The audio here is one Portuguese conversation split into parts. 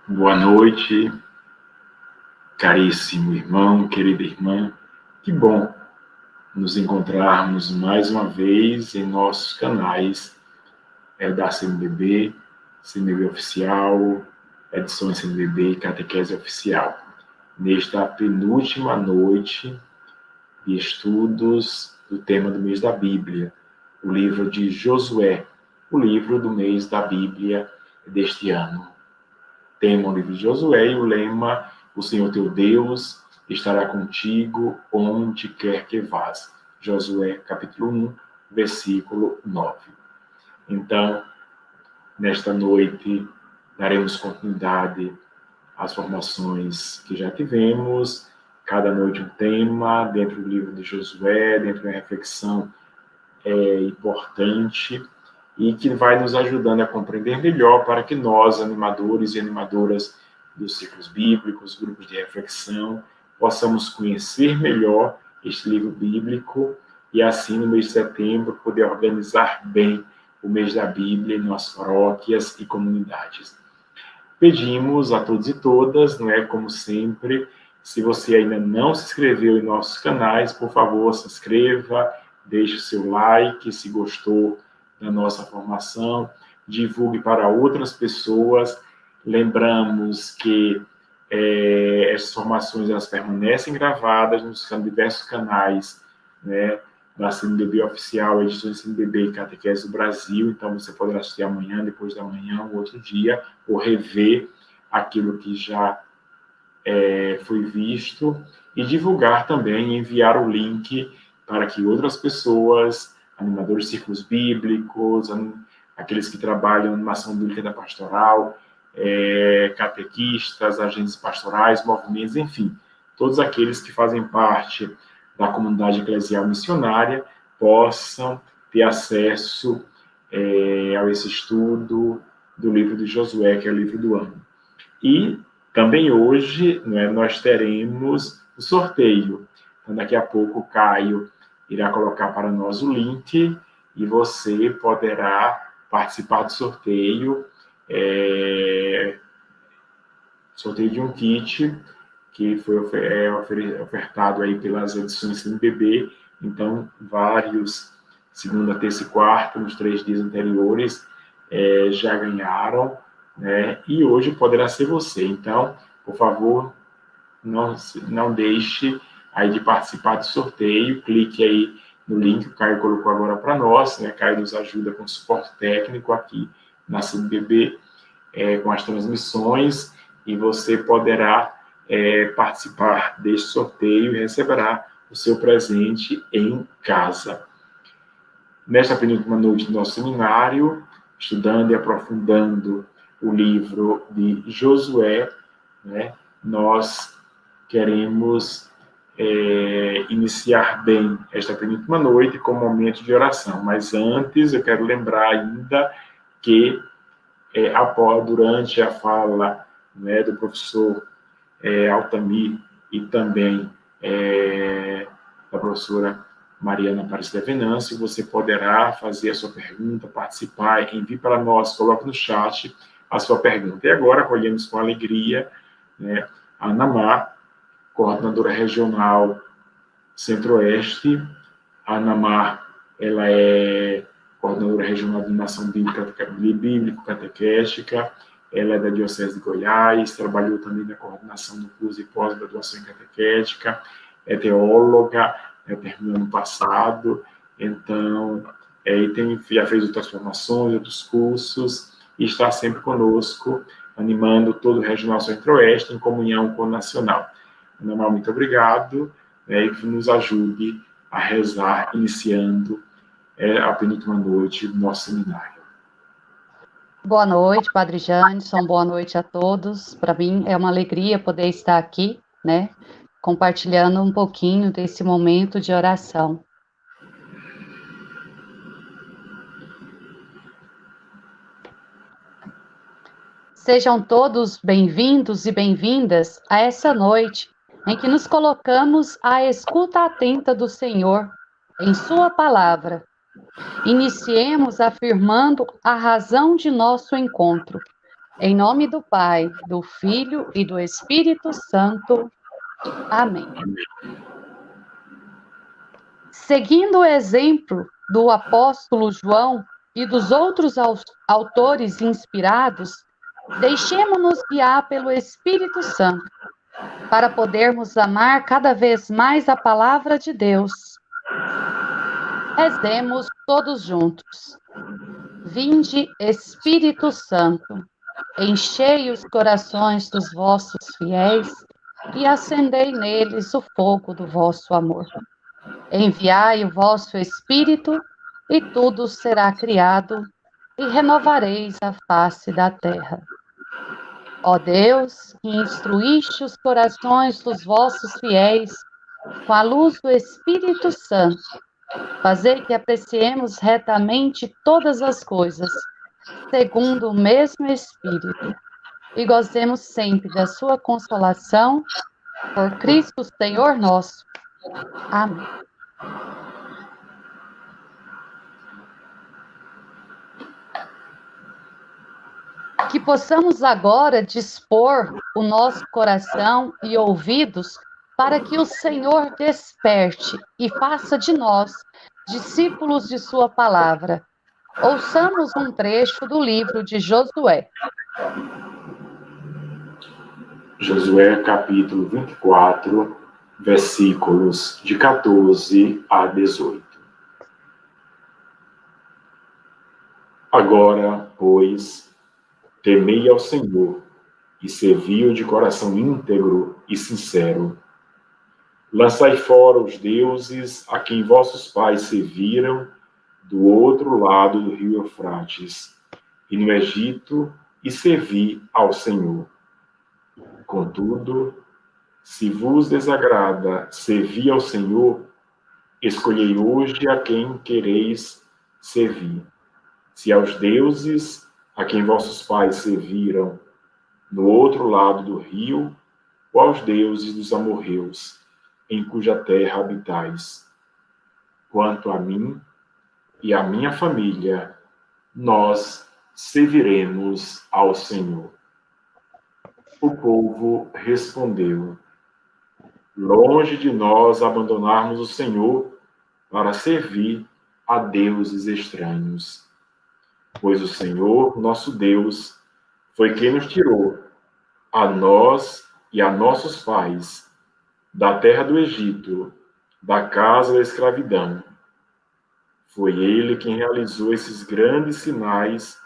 Boa noite, caríssimo irmão, querida irmã. Que bom nos encontrarmos mais uma vez em nossos canais da CNBB Oficial, Edições CNBB e Catequese Oficial. Nesta penúltima noite de estudos do tema do mês da Bíblia, o livro de Josué, o livro do mês da Bíblia deste ano. Tema o livro de Josué e o lema: o Senhor teu Deus estará contigo onde quer que vás. Josué, capítulo 1, versículo 9. Então, nesta noite, daremos continuidade às formações que já tivemos, cada noite um tema, dentro do livro de Josué, dentro de uma reflexão importante, e que vai nos ajudando a compreender melhor para que nós, animadores e animadoras dos ciclos bíblicos, grupos de reflexão, possamos conhecer melhor este livro bíblico e assim, no mês de setembro, poder organizar bem o mês da Bíblia em nossas paróquias e comunidades. Pedimos a todos e todas, não é, como sempre, se você ainda não se inscreveu em nossos canais, por favor, se inscreva, deixe o seu like, se gostou da nossa formação, divulgue para outras pessoas. Lembramos que essas formações elas permanecem gravadas nos diversos canais, né, da CNBB Oficial, Edições CNBB e Catequese do Brasil. Então, você poderá assistir amanhã, depois da manhã, ou outro dia, ou rever aquilo que já foi visto, e divulgar também, enviar o link para que outras pessoas, animadores de círculos bíblicos, aqueles que trabalham na animação bíblica da pastoral, catequistas, agentes pastorais, movimentos, enfim, todos aqueles que fazem parte da comunidade eclesial missionária possam ter acesso a esse estudo do livro de Josué, que é o livro do ano. E também hoje, né, nós teremos o sorteio. Então, daqui a pouco o Caio irá colocar para nós o link e você poderá participar do sorteio, sorteio de um kit que foi ofertado aí pelas edições CNBB. Então, vários, segunda, terça e quarta, nos 3 dias anteriores, já ganharam, né? E hoje poderá ser você. Então, por favor, não deixe aí de participar do sorteio, clique aí no link que o Caio colocou agora para nós, né? Caio nos ajuda com suporte técnico aqui na CNBB, com as transmissões, e você poderá participar deste sorteio e receberá o seu presente em casa. Nesta penúltima noite do nosso seminário, estudando e aprofundando o livro de Josué, né, nós queremos iniciar bem esta penúltima noite com um momento de oração. Mas antes, eu quero lembrar ainda que durante a fala, né, do professor Altamir e também da professora Mariana Aparecida Venâncio, você poderá fazer a sua pergunta, participar, envie para nós, coloque no chat a sua pergunta. E agora acolhemos com alegria, né, a Ana Mar, coordenadora regional Centro-Oeste. A Ana Mar, ela é coordenadora regional de animação bíblico-catequética, ela é da Diocese de Goiás, trabalhou também na coordenação do curso de pós-graduação em catequética, é teóloga, terminou ano passado, então, já fez outras formações, outros cursos, e está sempre conosco, animando todo o Regional Centro-Oeste em comunhão com o Nacional. Ana Mar, muito obrigado, e que nos ajude a rezar, iniciando a penúltima noite do nosso seminário. Boa noite, Padre Janison, boa noite a todos. Para mim é uma alegria poder estar aqui, né, compartilhando um pouquinho desse momento de oração. Sejam todos bem-vindos e bem-vindas a essa noite em que nos colocamos à escuta atenta do Senhor, em Sua palavra. Iniciemos afirmando a razão de nosso encontro, Em nome do Pai, do Filho e do Espírito Santo. Amém. Seguindo o exemplo do apóstolo João e dos outros autores inspirados, deixemo-nos guiar pelo Espírito Santo, para podermos amar cada vez mais a palavra de Deus. Rezemos todos juntos. Vinde, Espírito Santo, enchei os corações dos vossos fiéis e acendei neles o fogo do vosso amor. Enviai o vosso Espírito, e tudo será criado, e renovareis a face da terra. Ó Deus, que instruíste os corações dos vossos fiéis com a luz do Espírito Santo, fazei que apreciemos retamente todas as coisas, segundo o mesmo Espírito, e gozemos sempre da sua consolação, por Cristo Senhor nosso. Amém. Que possamos agora dispor o nosso coração e ouvidos para que o Senhor desperte e faça de nós discípulos de sua palavra. Ouçamos um trecho do livro de Josué. Josué, capítulo 24, versículos de 14 a 18. Agora, pois, temei ao Senhor e servi-o de coração íntegro e sincero. Lançai fora os deuses a quem vossos pais serviram do outro lado do rio Eufrates e no Egito, e servi ao Senhor. Contudo, se vos desagrada servir ao Senhor, escolhei hoje a quem quereis servir. Se aos deuses a quem vossos pais serviram no outro lado do rio, ou aos deuses dos amorreus, em cuja terra habitais. Quanto a mim e a minha família, nós serviremos ao Senhor. O povo respondeu: longe de nós abandonarmos o Senhor para servir a deuses estranhos. Pois o Senhor, nosso Deus, foi quem nos tirou, a nós e a nossos pais, da terra do Egito, da casa da escravidão. Foi Ele quem realizou esses grandes sinais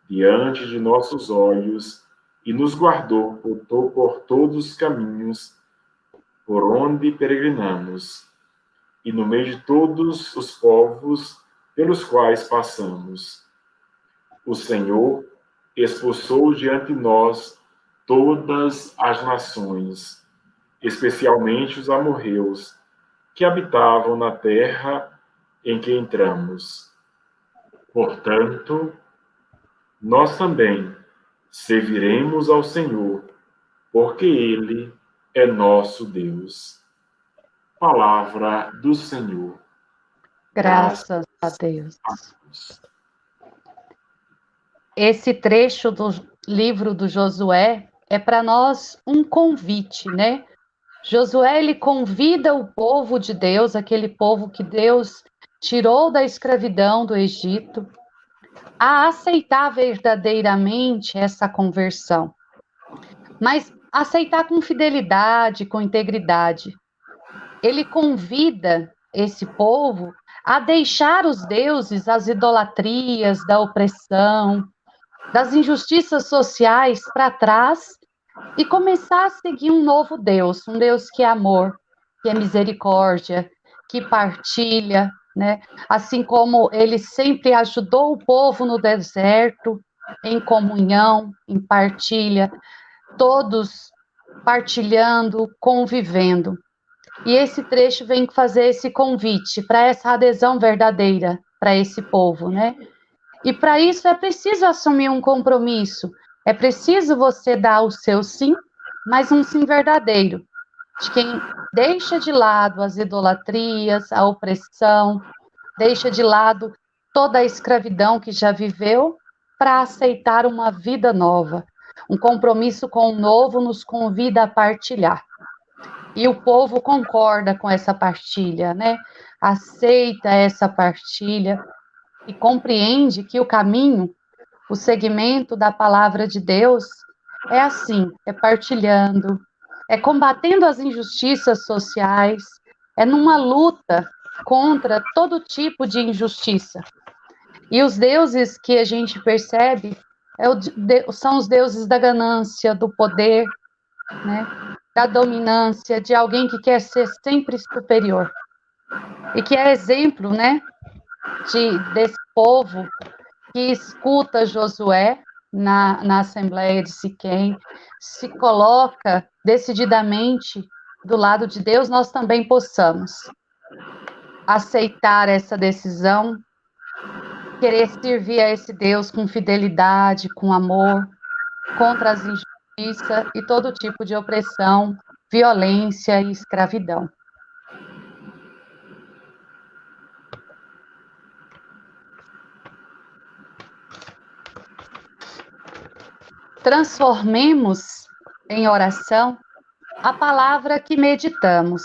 diante de nossos olhos e nos guardou por todos os caminhos por onde peregrinamos, e no meio de todos os povos pelos quais passamos. O Senhor expulsou diante de nós todas as nações, especialmente os amorreus, que habitavam na terra em que entramos. Portanto, nós também serviremos ao Senhor, porque Ele é nosso Deus. Palavra do Senhor. Graças a Deus. Esse trecho do livro do Josué é para nós um convite, né? Josué, ele convida o povo de Deus, aquele povo que Deus tirou da escravidão do Egito, a aceitar verdadeiramente essa conversão. Mas aceitar com fidelidade, com integridade. Ele convida esse povo a deixar os deuses, as idolatrias da opressão, das injustiças sociais para trás e começar a seguir um novo Deus, um Deus que é amor, que é misericórdia, que partilha, né? Assim como ele sempre ajudou o povo no deserto, em comunhão, em partilha, todos partilhando, convivendo. E esse trecho vem fazer esse convite para essa adesão verdadeira para esse povo, né? E para isso é preciso assumir um compromisso, é preciso você dar o seu sim, mas um sim verdadeiro, de quem deixa de lado as idolatrias, a opressão, deixa de lado toda a escravidão que já viveu, para aceitar uma vida nova, Um compromisso com o novo nos convida a partilhar. E o povo concorda com essa partilha, né? Aceita essa partilha e compreende que o caminho, o segmento da palavra de Deus é assim, é partilhando, é combatendo as injustiças sociais, é numa luta contra todo tipo de injustiça. E os deuses que a gente percebe são os deuses da ganância, do poder, né? Da dominância, de alguém que quer ser sempre superior. E que é exemplo, né, desse povo que escuta Josué na Assembleia de Siquém, se coloca decididamente do lado de Deus, nós também possamos aceitar essa decisão, querer servir a esse Deus com fidelidade, com amor, contra as injustiças e todo tipo de opressão, violência e escravidão. Transformemos em oração a palavra que meditamos,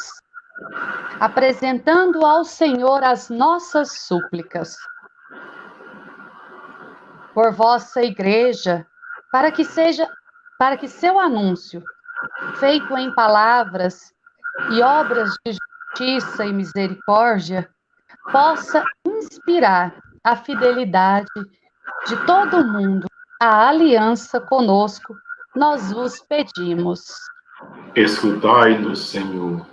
apresentando ao Senhor as nossas súplicas. Por vossa igreja, para que seu anúncio, feito em palavras e obras de justiça e misericórdia, possa inspirar a fidelidade de todo mundo à aliança conosco, nós vos pedimos. Escutai-nos, Senhor.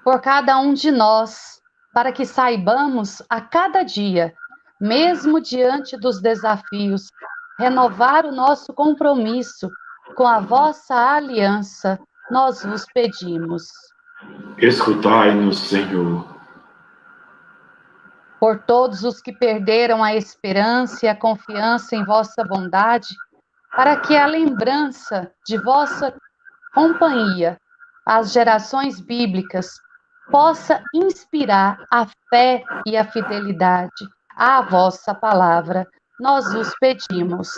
Por cada um de nós, para que saibamos a cada dia, mesmo diante dos desafios, renovar o nosso compromisso com a vossa aliança, nós vos pedimos. Escutai-nos, Senhor. Por todos os que perderam a esperança e a confiança em vossa bondade, para que a lembrança de vossa companhia às gerações bíblicas possa inspirar a fé e a fidelidade à vossa palavra, nós vos pedimos.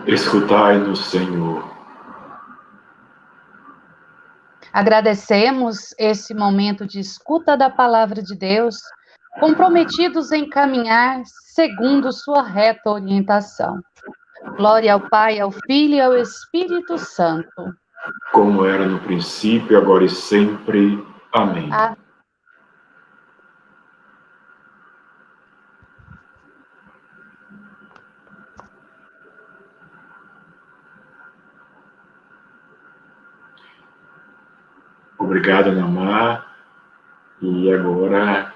Escutai-nos, Senhor. Agradecemos esse momento de escuta da palavra de Deus, comprometidos em caminhar segundo sua reta orientação. Glória ao Pai, ao Filho e ao Espírito Santo. Como era no princípio, agora e sempre. Amém. Obrigado, Namar. E agora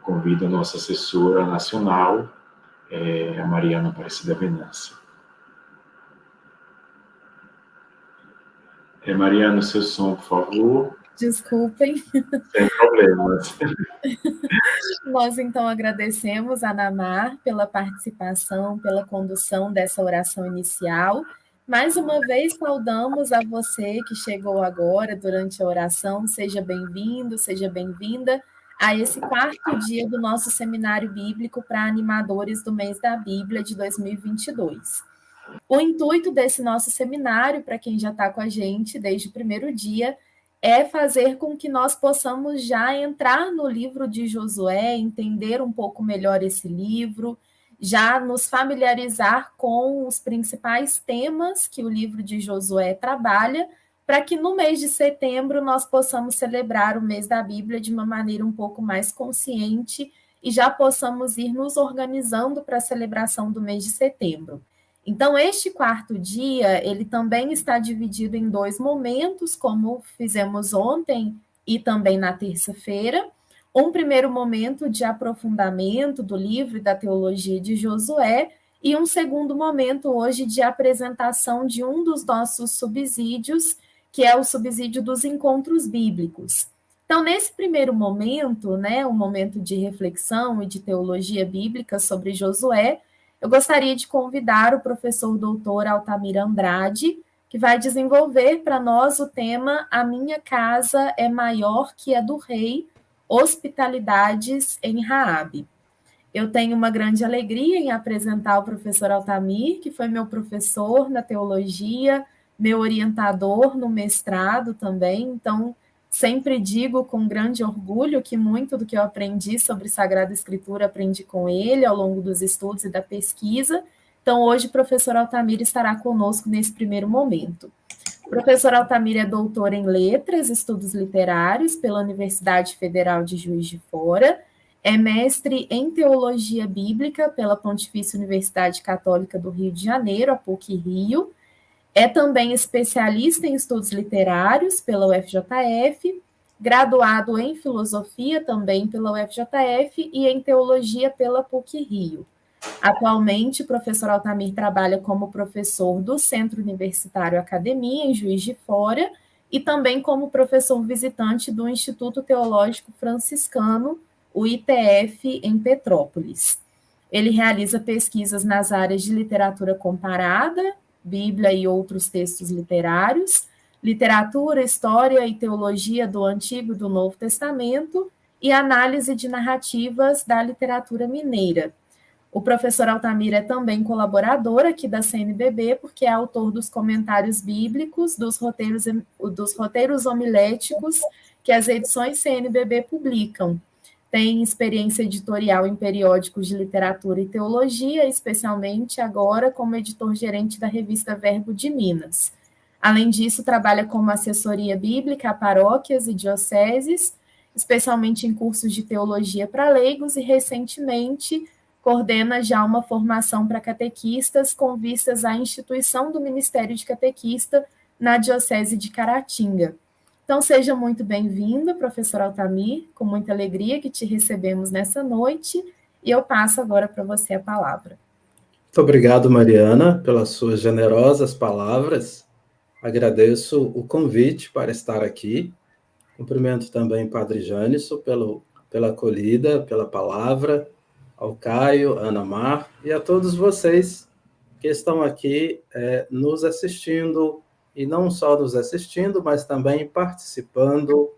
convido a nossa assessora nacional, a Mariana Aparecida Venâncio. Mariana, seu som, por favor. Desculpem. Sem problemas. Nós, então, agradecemos a Namar pela participação, pela condução dessa oração inicial. Mais uma vez, saudamos a você que chegou agora durante a oração. Seja bem-vindo, seja bem-vinda a esse 4º dia do nosso seminário bíblico para animadores do mês da Bíblia de 2022. O intuito desse nosso seminário, para quem já está com a gente desde o primeiro dia, é fazer com que nós possamos já entrar no livro de Josué, entender um pouco melhor esse livro, já nos familiarizar com os principais temas que o livro de Josué trabalha, para que no mês de setembro nós possamos celebrar o mês da Bíblia de uma maneira um pouco mais consciente e já possamos ir nos organizando para a celebração do mês de setembro. Então, este 4º dia, ele também está dividido em 2 momentos, como fizemos ontem e também na terça-feira. Um primeiro momento de aprofundamento do livro e da teologia de Josué, e um segundo momento hoje de apresentação de um dos nossos subsídios, que é o subsídio dos encontros bíblicos. Então, nesse primeiro momento, né, um momento de reflexão e de teologia bíblica sobre Josué, eu gostaria de convidar o professor doutor Altamir Andrade, que vai desenvolver para nós o tema A Minha Casa é Maior que a do Rei, Hospitalidades em Raabe. Eu tenho uma grande alegria em apresentar o professor Altamir, que foi meu professor na teologia, meu orientador no mestrado também. Então, sempre digo com grande orgulho que muito do que eu aprendi sobre Sagrada Escritura aprendi com ele ao longo dos estudos e da pesquisa. Então, hoje o professor Altamir estará conosco nesse primeiro momento. O professor Altamir é doutor em Letras, Estudos Literários pela Universidade Federal de Juiz de Fora, é mestre em Teologia Bíblica pela Pontifícia Universidade Católica do Rio de Janeiro, a PUC-Rio, é também especialista em Estudos Literários pela UFJF, graduado em Filosofia também pela UFJF e em Teologia pela PUC-Rio. Atualmente, o professor Altamir trabalha como professor do Centro Universitário Academia, em Juiz de Fora, e também como professor visitante do Instituto Teológico Franciscano, o ITF, em Petrópolis. Ele realiza pesquisas nas áreas de literatura comparada, Bíblia e outros textos literários, literatura, história e teologia do Antigo e do Novo Testamento e análise de narrativas da literatura mineira. O professor Altamir é também colaborador aqui da CNBB, porque é autor dos comentários bíblicos, dos roteiros homiléticos que as edições CNBB publicam. Tem experiência editorial em periódicos de literatura e teologia, especialmente agora como editor-gerente da revista Verbo de Minas. Além disso, trabalha como assessoria bíblica a paróquias e dioceses, especialmente em cursos de teologia para leigos e, recentemente, coordena já uma formação para catequistas com vistas à instituição do Ministério de Catequista na Diocese de Caratinga. Então, seja muito bem-vindo, professor Altamir, com muita alegria que te recebemos nessa noite, e eu passo agora para você a palavra. Muito obrigado, Mariana, pelas suas generosas palavras. Agradeço o convite para estar aqui. Cumprimento também o Padre Jânison pela acolhida, pela palavra, ao Caio, Ana Mar e a todos vocês que estão aqui nos assistindo, e não só nos assistindo, mas também participando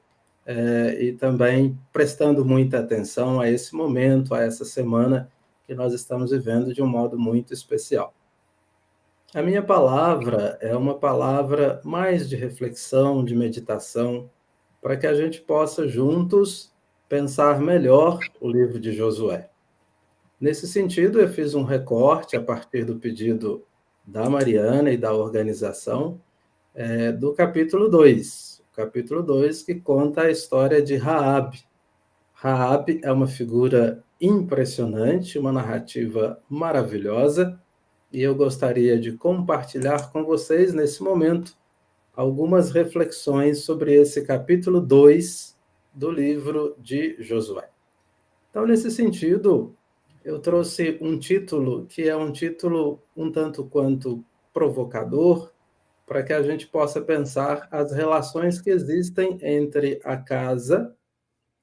e também prestando muita atenção a esse momento, a essa semana que nós estamos vivendo de um modo muito especial. A minha palavra é uma palavra mais de reflexão, de meditação, para que a gente possa juntos pensar melhor o livro de Josué. Nesse sentido, eu fiz um recorte a partir do pedido da Mariana e da organização do capítulo 2. O capítulo 2 que conta a história de Raabe. Raabe é uma figura impressionante, uma narrativa maravilhosa, e eu gostaria de compartilhar com vocês, nesse momento, algumas reflexões sobre esse capítulo 2 do livro de Josué. Então, nesse sentido, eu trouxe um título que é um título um tanto quanto provocador, para que a gente possa pensar as relações que existem entre a casa,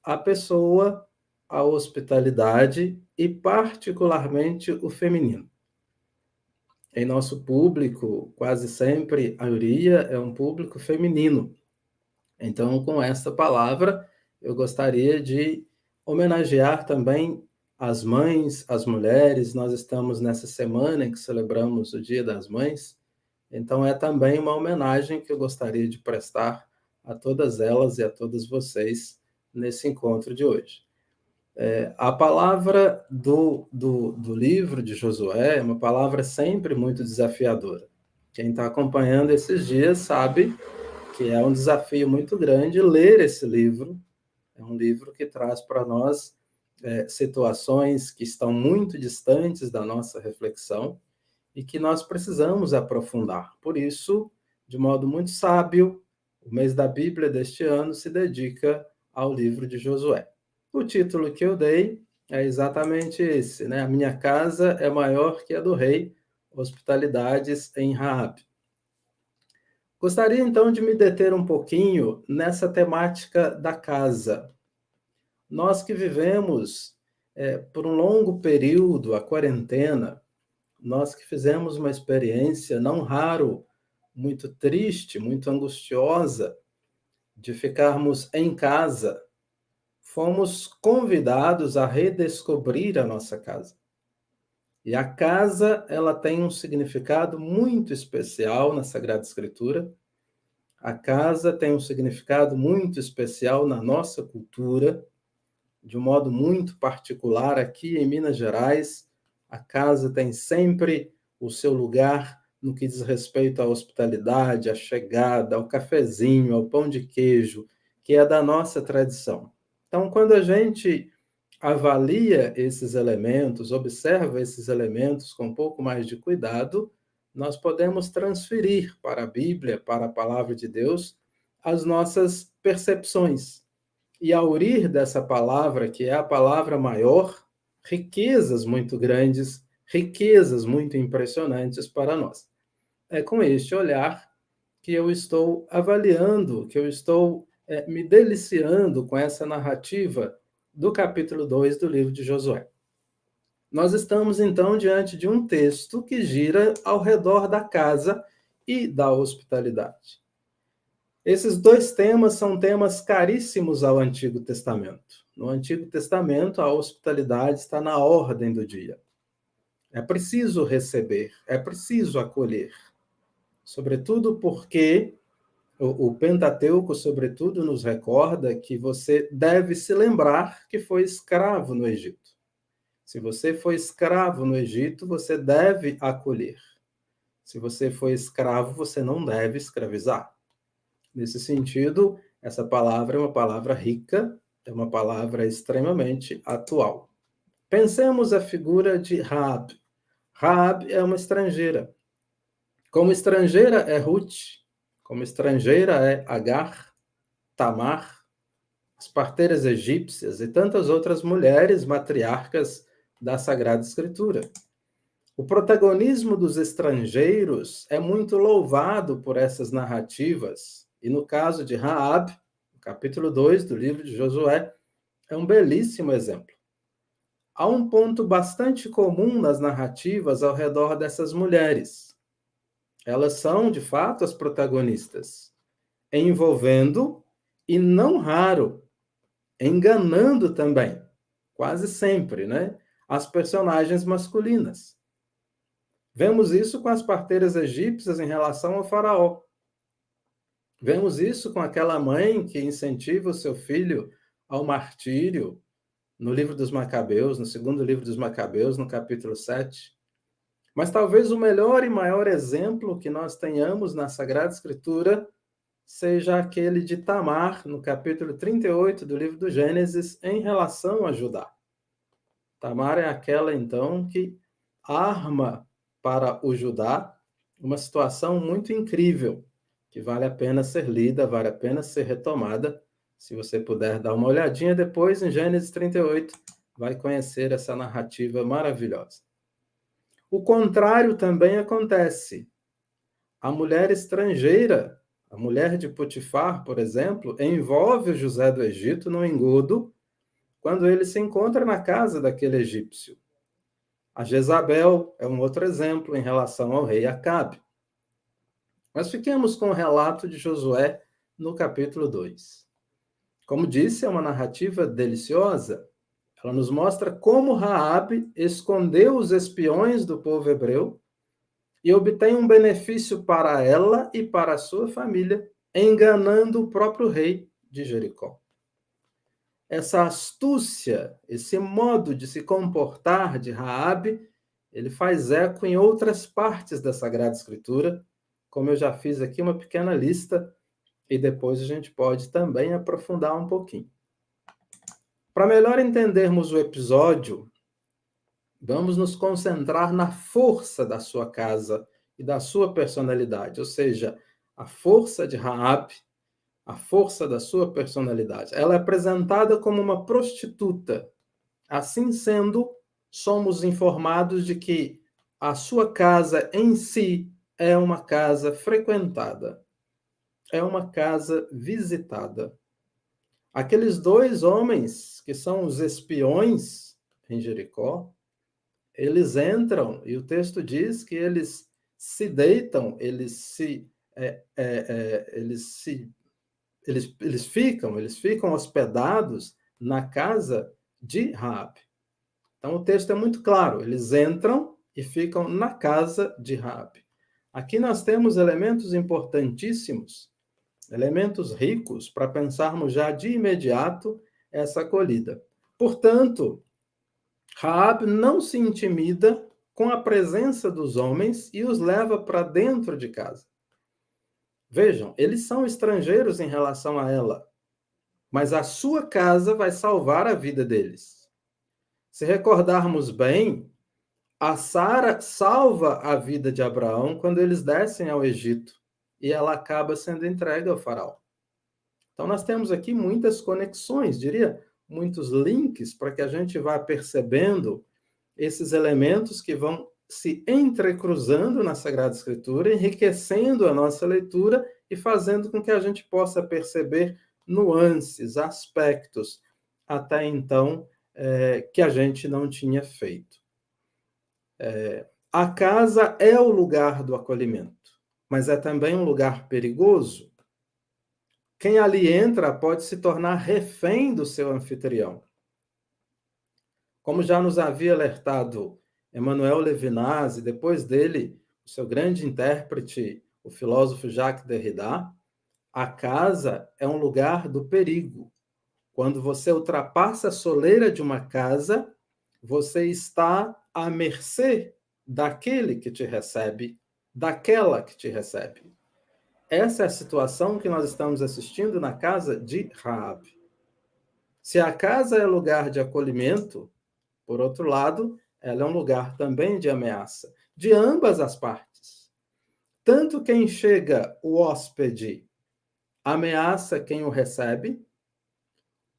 a pessoa, a hospitalidade e, particularmente, o feminino. Em nosso público, quase sempre, a maioria é um público feminino. Então, com esta palavra, eu gostaria de homenagear também as mães, as mulheres. Nós estamos nessa semana em que celebramos o Dia das Mães, então é também uma homenagem que eu gostaria de prestar a todas elas e a todos vocês nesse encontro de hoje. A palavra do livro de Josué é uma palavra sempre muito desafiadora. Quem está acompanhando esses dias sabe que é um desafio muito grande ler esse livro. É um livro que traz para nós situações que estão muito distantes da nossa reflexão e que nós precisamos aprofundar. Por isso, de modo muito sábio, o mês da Bíblia deste ano se dedica ao livro de Josué. O título que eu dei é exatamente esse, né? A minha casa é maior que a do rei, hospitalidades em Raabe. Gostaria, então, de me deter um pouquinho nessa temática da casa. Nós que vivemos por um longo período a quarentena, nós que fizemos uma experiência, não raro, muito triste, muito angustiosa, de ficarmos em casa, fomos convidados a redescobrir a nossa casa. E a casa, ela tem um significado muito especial na Sagrada Escritura. A casa tem um significado muito especial na nossa cultura, de um modo muito particular. Aqui em Minas Gerais, a casa tem sempre o seu lugar no que diz respeito à hospitalidade, à chegada, ao cafezinho, ao pão de queijo, que é da nossa tradição. Então, quando a gente avalia esses elementos, observa esses elementos com um pouco mais de cuidado, nós podemos transferir para a Bíblia, para a palavra de Deus, as nossas percepções. E aurir dessa palavra, que é a palavra maior, riquezas muito grandes, riquezas muito impressionantes para nós. É com este olhar que eu estou avaliando, que eu estou me deliciando com essa narrativa do capítulo 2 do livro de Josué. Nós estamos, então, diante de um texto que gira ao redor da casa e da hospitalidade. Esses dois temas são temas caríssimos ao Antigo Testamento. No Antigo Testamento, a hospitalidade está na ordem do dia. É preciso receber, é preciso acolher. Sobretudo porque o Pentateuco, sobretudo, nos recorda que você deve se lembrar que foi escravo no Egito. Se você foi escravo no Egito, você deve acolher. Se você foi escravo, você não deve escravizar. Nesse sentido, essa palavra é uma palavra rica, é uma palavra extremamente atual. Pensemos a figura de Raab. Raab é uma estrangeira. Como estrangeira é Ruth, como estrangeira é Agar, Tamar, as parteiras egípcias e tantas outras mulheres matriarcas da Sagrada Escritura. O protagonismo dos estrangeiros é muito louvado por essas narrativas, e no caso de Raab, no capítulo 2 do livro de Josué, é um belíssimo exemplo. Há um ponto bastante comum nas narrativas ao redor dessas mulheres. Elas são, de fato, as protagonistas, envolvendo, e não raro, enganando também, quase sempre, né, as personagens masculinas. Vemos isso com as parteiras egípcias em relação ao faraó. Vemos isso com aquela mãe que incentiva o seu filho ao martírio, no livro dos Macabeus, no segundo livro dos Macabeus, no capítulo 7. Mas talvez o melhor e maior exemplo que nós tenhamos na Sagrada Escritura seja aquele de Tamar, no capítulo 38 do livro do Gênesis, em relação a Judá. Tamar é aquela, então, que arma para o Judá uma situação muito incrível, que vale a pena ser lida, vale a pena ser retomada. Se você puder dar uma olhadinha depois em Gênesis 38, vai conhecer essa narrativa maravilhosa. O contrário também acontece. A mulher estrangeira, a mulher de Potifar, por exemplo, envolve o José do Egito no engodo quando ele se encontra na casa daquele egípcio. A Jezabel é um outro exemplo em relação ao rei Acabe. Mas fiquemos com o relato de Josué no capítulo 2. Como disse, é uma narrativa deliciosa. Ela nos mostra como Raabe escondeu os espiões do povo hebreu e obtém um benefício para ela e para a sua família, enganando o próprio rei de Jericó. Essa astúcia, esse modo de se comportar de Raabe, ele faz eco em outras partes da Sagrada Escritura, como eu já fiz aqui uma pequena lista, e depois a gente pode também aprofundar um pouquinho. Para melhor entendermos o episódio, vamos nos concentrar na força da sua casa e da sua personalidade, ou seja, a força de Raabe, a força da sua personalidade. Ela é apresentada como uma prostituta. Assim sendo, somos informados de que a sua casa em si é uma casa frequentada, é uma casa visitada. Aqueles dois homens, que são os espiões em Jericó, eles entram, e o texto diz que eles se deitam, eles ficam hospedados na casa de Raabe. Então, o texto é muito claro. Eles entram e ficam na casa de Raabe. Aqui nós temos elementos importantíssimos, elementos ricos para pensarmos já de imediato essa acolhida. Portanto, Raabe não se intimida com a presença dos homens e os leva para dentro de casa. Vejam, eles são estrangeiros em relação a ela, mas a sua casa vai salvar a vida deles. Se recordarmos bem, a Sara salva a vida de Abraão quando eles descem ao Egito e ela acaba sendo entregue ao faraó. Então nós temos aqui muitas conexões, diria, muitos links para que a gente vá percebendo esses elementos que vão se entrecruzando na Sagrada Escritura, enriquecendo a nossa leitura e fazendo com que a gente possa perceber nuances, aspectos, até então, que a gente não tinha feito. A casa é o lugar do acolhimento, mas é também um lugar perigoso. Quem ali entra pode se tornar refém do seu anfitrião. Como já nos havia alertado Emmanuel Levinas, e depois dele, o seu grande intérprete, o filósofo Jacques Derrida, a casa é um lugar do perigo. Quando você ultrapassa a soleira de uma casa, você está à mercê daquele que te recebe, daquela que te recebe. Essa é a situação que nós estamos assistindo na casa de Raabe. Se a casa é lugar de acolhimento, por outro lado, ela é um lugar também de ameaça, de ambas as partes. Tanto quem chega, o hóspede, ameaça quem o recebe,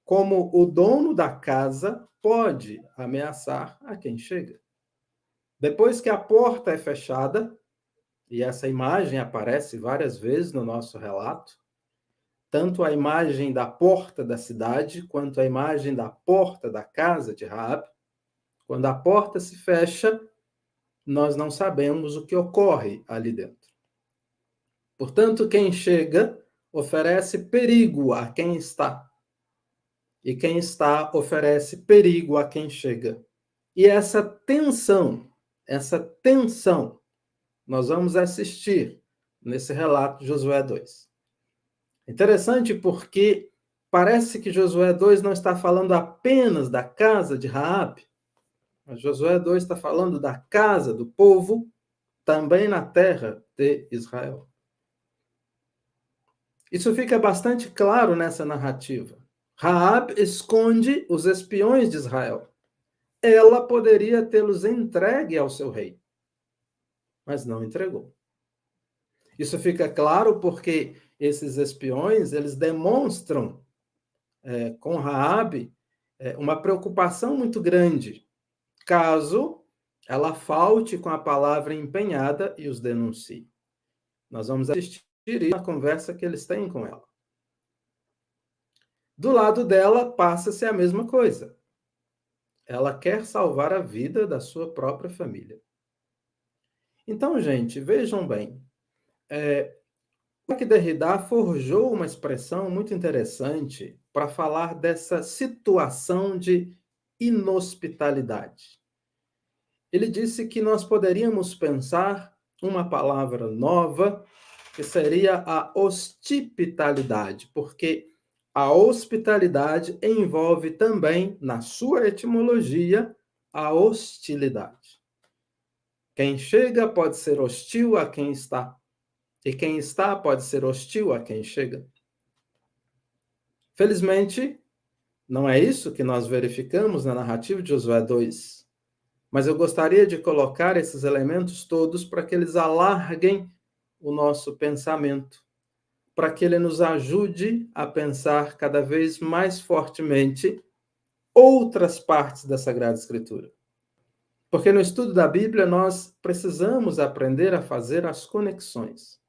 como o dono da casa pode ameaçar a quem chega. Depois que a porta é fechada, e essa imagem aparece várias vezes no nosso relato, tanto a imagem da porta da cidade, quanto a imagem da porta da casa de Raabe, quando a porta se fecha, nós não sabemos o que ocorre ali dentro. Portanto, quem chega oferece perigo a quem está. E quem está oferece perigo a quem chega. E essa tensão, nós vamos assistir nesse relato de Josué 2. Interessante porque parece que Josué 2 não está falando apenas da casa de Raabe, mas Josué 2 está falando da casa do povo, também na terra de Israel. Isso fica bastante claro nessa narrativa. Raabe esconde os espiões de Israel. Ela poderia tê-los entregue ao seu rei, mas não entregou. Isso fica claro porque esses espiões, eles demonstram com Raabe uma preocupação muito grande, caso ela falte com a palavra empenhada e os denuncie. Nós vamos assistir isso na conversa que eles têm com ela. Do lado dela, passa-se a mesma coisa. Ela quer salvar a vida da sua própria família. Então, gente, vejam bem. Jacques Derrida forjou uma expressão muito interessante para falar dessa situação de inhospitalidade. Ele disse que nós poderíamos pensar uma palavra nova, que seria a hospitalidade, porque a hospitalidade envolve também, na sua etimologia, a hostilidade. Quem chega pode ser hostil a quem está, e quem está pode ser hostil a quem chega. Felizmente, não é isso que nós verificamos na narrativa de Josué 2, mas eu gostaria de colocar esses elementos todos para que eles alarguem o nosso pensamento, para que ele nos ajude a pensar cada vez mais fortemente outras partes da Sagrada Escritura. Porque no estudo da Bíblia nós precisamos aprender a fazer as conexões.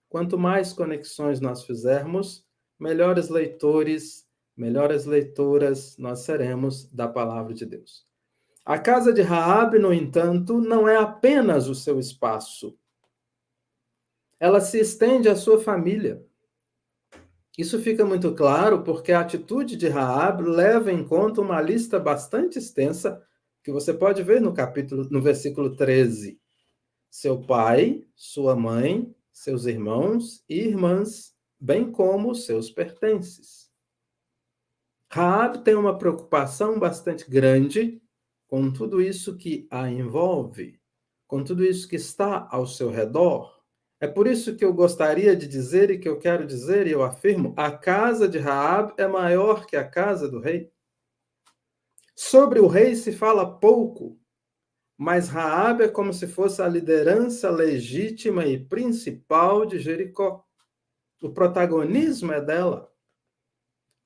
Quanto mais conexões nós fizermos, melhores leitores, melhores leitoras nós seremos da palavra de Deus. A casa de Raabe, no entanto, não é apenas o seu espaço. Ela se estende à sua família. Isso fica muito claro porque a atitude de Raabe leva em conta uma lista bastante extensa que você pode ver no versículo 13. Seu pai, sua mãe, seus irmãos e irmãs, bem como seus pertences. Raabe tem uma preocupação bastante grande com tudo isso que a envolve, com tudo isso que está ao seu redor. É por isso que eu gostaria de dizer e que eu quero dizer, e eu afirmo, a casa de Raabe é maior que a casa do rei. Sobre o rei se fala pouco, mas Raabe é como se fosse a liderança legítima e principal de Jericó. O protagonismo é dela.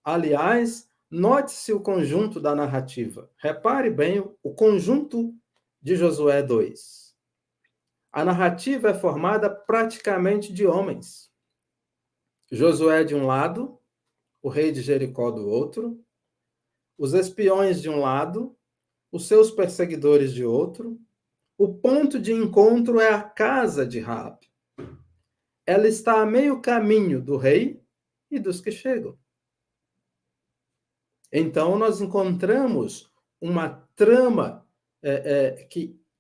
Aliás, note-se o conjunto da narrativa. Repare bem o conjunto de Josué 2. A narrativa é formada praticamente de homens. Josué de um lado, o rei de Jericó do outro, os espiões de um lado, os seus perseguidores de outro. O ponto de encontro é a casa de Raabe. Ela está a meio caminho do rei e dos que chegam. Então, nós encontramos uma trama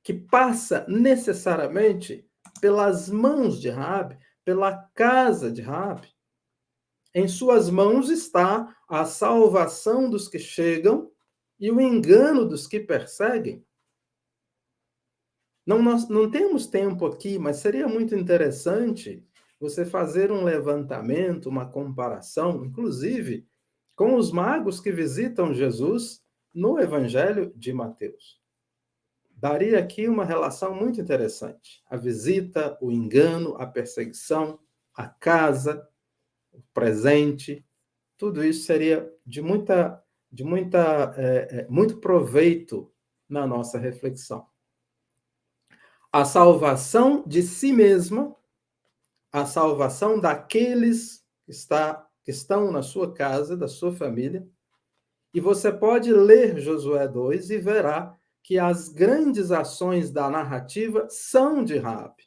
que passa necessariamente pelas mãos de Raabe, pela casa de Raabe. Em suas mãos está a salvação dos que chegam e o engano dos que perseguem. Nós não temos tempo aqui, mas seria muito interessante você fazer um levantamento, uma comparação, inclusive, com os magos que visitam Jesus no Evangelho de Mateus. Daria aqui uma relação muito interessante. A visita, o engano, a perseguição, a casa, o presente, tudo isso seria de muito proveito na nossa reflexão. A salvação de si mesma, a salvação daqueles que estão na sua casa, da sua família. E você pode ler Josué 2 e verá que as grandes ações da narrativa são de Raabe.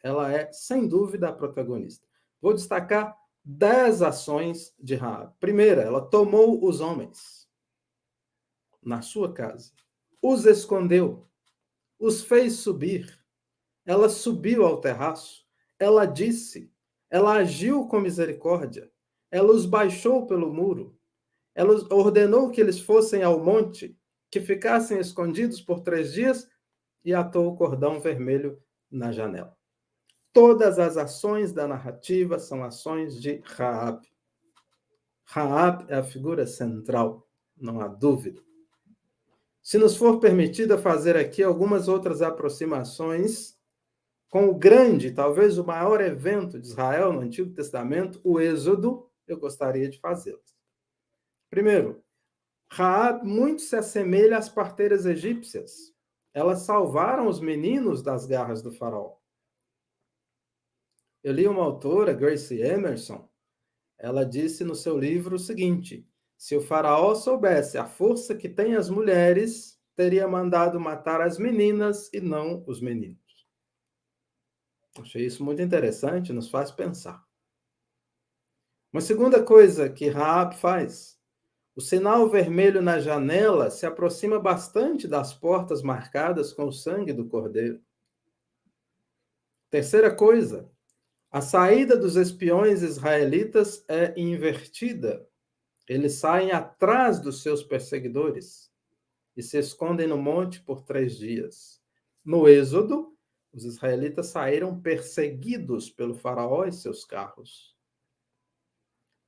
Ela é, sem dúvida, a protagonista. Vou destacar 10 ações de Raabe. Primeira, ela tomou os homens na sua casa, os escondeu, os fez subir. Ela subiu ao terraço, ela disse, ela agiu com misericórdia, ela os baixou pelo muro, ela ordenou que eles fossem ao monte, que ficassem escondidos por 3 dias e atou o cordão vermelho na janela. Todas as ações da narrativa são ações de Raabe. Raabe é a figura central, não há dúvida. Se nos for permitida fazer aqui algumas outras aproximações com o grande, talvez o maior evento de Israel no Antigo Testamento, o Êxodo, eu gostaria de fazê-las. Primeiro, Raabe muito se assemelha às parteiras egípcias. Elas salvaram os meninos das garras do faraó. Eu li uma autora, Grace Emerson, ela disse no seu livro o seguinte: se o faraó soubesse a força que tem as mulheres, teria mandado matar as meninas e não os meninos. Achei isso muito interessante, nos faz pensar. Uma segunda coisa que Raabe faz, o sinal vermelho na janela se aproxima bastante das portas marcadas com o sangue do cordeiro. Terceira coisa, a saída dos espiões israelitas é invertida. Eles saem atrás dos seus perseguidores e se escondem no monte por 3 dias. No Êxodo, os israelitas saíram perseguidos pelo faraó e seus carros.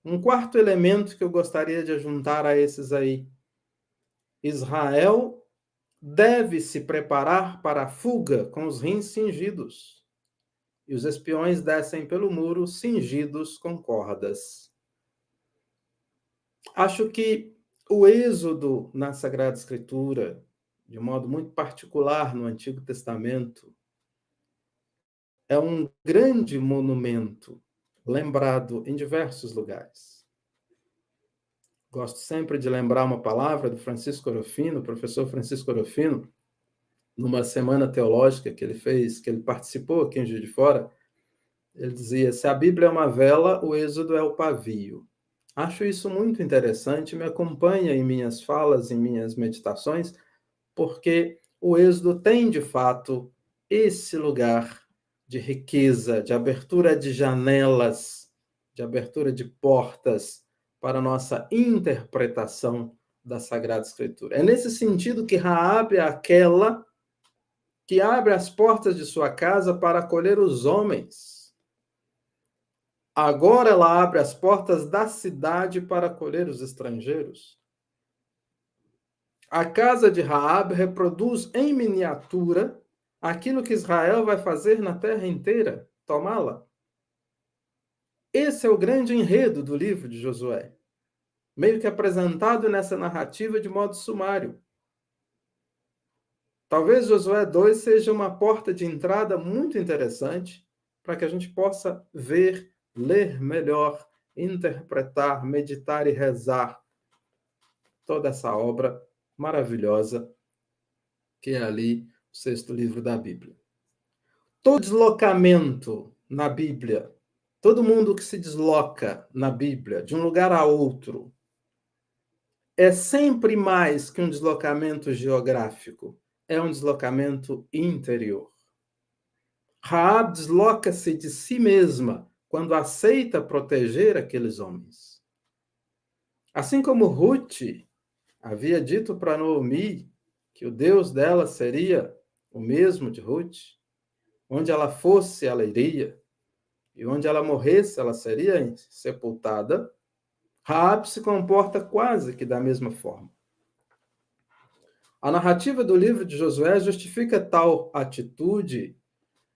Um quarto elemento que eu gostaria de juntar a esses aí. Israel deve se preparar para a fuga com os rins cingidos. E os espiões descem pelo muro cingidos com cordas. Acho que o Êxodo na Sagrada Escritura, de um modo muito particular no Antigo Testamento, é um grande monumento, lembrado em diversos lugares. Gosto sempre de lembrar uma palavra do Francisco Orofino, professor Francisco Orofino, numa semana teológica que ele fez, que ele participou aqui em Juiz de Fora, Ele dizia, se a Bíblia é uma vela, o Êxodo é o pavio. Acho isso muito interessante, me acompanha em minhas falas, em minhas meditações, porque o Êxodo tem, de fato, esse lugar de riqueza, de abertura de janelas, de abertura de portas para a nossa interpretação da Sagrada Escritura. É nesse sentido que Raabe é aquela que abre as portas de sua casa para acolher os homens. Agora ela abre as portas da cidade para acolher os estrangeiros. A casa de Raabe reproduz em miniatura aquilo que Israel vai fazer na terra inteira, tomá-la. Esse é o grande enredo do livro de Josué, meio que apresentado nessa narrativa de modo sumário. Talvez Josué 2 seja uma porta de entrada muito interessante para que a gente possa ver, ler melhor, interpretar, meditar e rezar toda essa obra maravilhosa que é ali o sexto livro da Bíblia. Todo deslocamento na Bíblia, todo mundo que se desloca na Bíblia de um lugar a outro, é sempre mais que um deslocamento geográfico, é um deslocamento interior. Raabe desloca-se de si mesma quando aceita proteger aqueles homens. Assim como Ruth havia dito para Naomi que o Deus dela seria o mesmo de Ruth, onde ela fosse, ela iria, e onde ela morresse, ela seria sepultada, Raabe se comporta quase que da mesma forma. A narrativa do livro de Josué justifica tal atitude,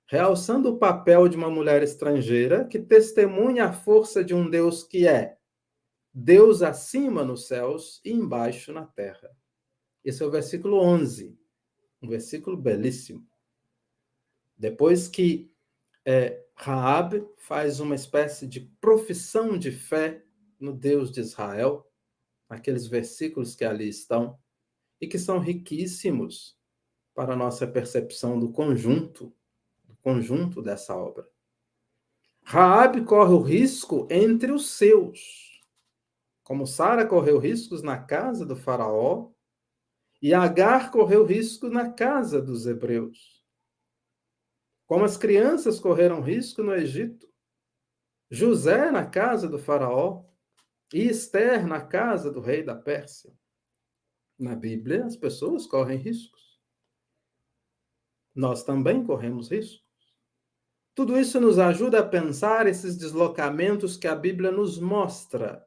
realçando o papel de uma mulher estrangeira que testemunha a força de um Deus que é Deus acima nos céus e embaixo na terra. Esse é o versículo 11, um versículo belíssimo. Depois que Raabe faz uma espécie de profissão de fé no Deus de Israel, naqueles versículos que ali estão, e que são riquíssimos para a nossa percepção do conjunto dessa obra. Raabe corre o risco entre os seus, como Sara correu riscos na casa do faraó, e Agar correu risco na casa dos hebreus. Como as crianças correram risco no Egito, José na casa do faraó e Esther na casa do rei da Pérsia. Na Bíblia, as pessoas correm riscos. Nós também corremos riscos. Tudo isso nos ajuda a pensar esses deslocamentos que a Bíblia nos mostra,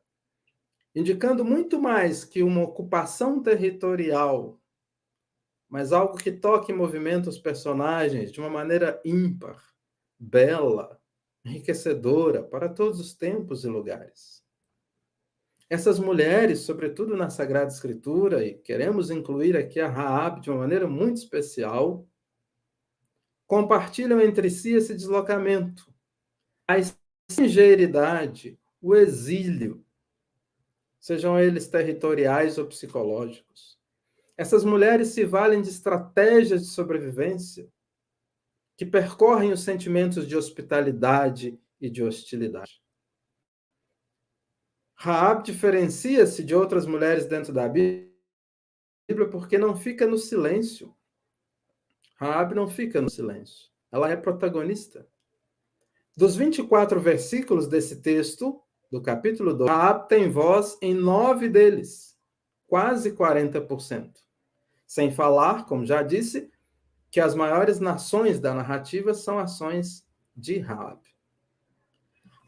indicando muito mais que uma ocupação territorial, mas algo que toque e movimenta os personagens de uma maneira ímpar, bela, enriquecedora para todos os tempos e lugares. Essas mulheres, sobretudo na Sagrada Escritura, e queremos incluir aqui a Raabe de uma maneira muito especial, compartilham entre si esse deslocamento, a estrangeiridade, o exílio, sejam eles territoriais ou psicológicos. Essas mulheres se valem de estratégias de sobrevivência que percorrem os sentimentos de hospitalidade e de hostilidade. Raabe diferencia-se de outras mulheres dentro da Bíblia porque não fica no silêncio. Raabe não fica no silêncio. Ela é protagonista. Dos 24 versículos desse texto, do capítulo 2, Raabe tem voz em 9 deles, quase 40%. Sem falar, como já disse, que as maiores nações da narrativa são ações de Raabe.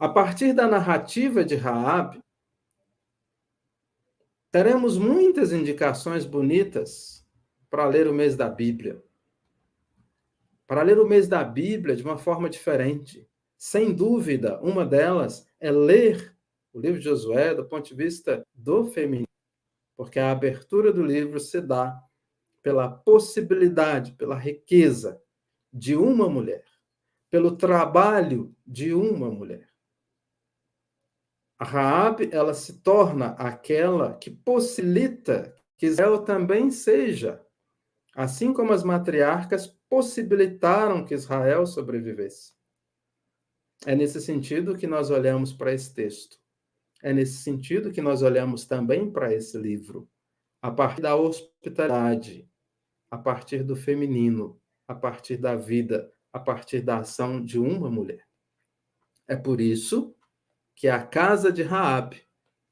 A partir da narrativa de Raabe, teremos muitas indicações bonitas para ler o mês da Bíblia. Para ler o mês da Bíblia de uma forma diferente. Sem dúvida, uma delas é ler o livro de Josué do ponto de vista do feminino, porque a abertura do livro se dá pela possibilidade, pela riqueza de uma mulher, pelo trabalho de uma mulher. A Raabe, ela se torna aquela que possibilita que Israel também seja, assim como as matriarcas possibilitaram que Israel sobrevivesse. É nesse sentido que nós olhamos para esse texto. É nesse sentido que nós olhamos também para esse livro, a partir da hospitalidade, a partir do feminino, a partir da vida, a partir da ação de uma mulher. É por isso que a casa de Raabe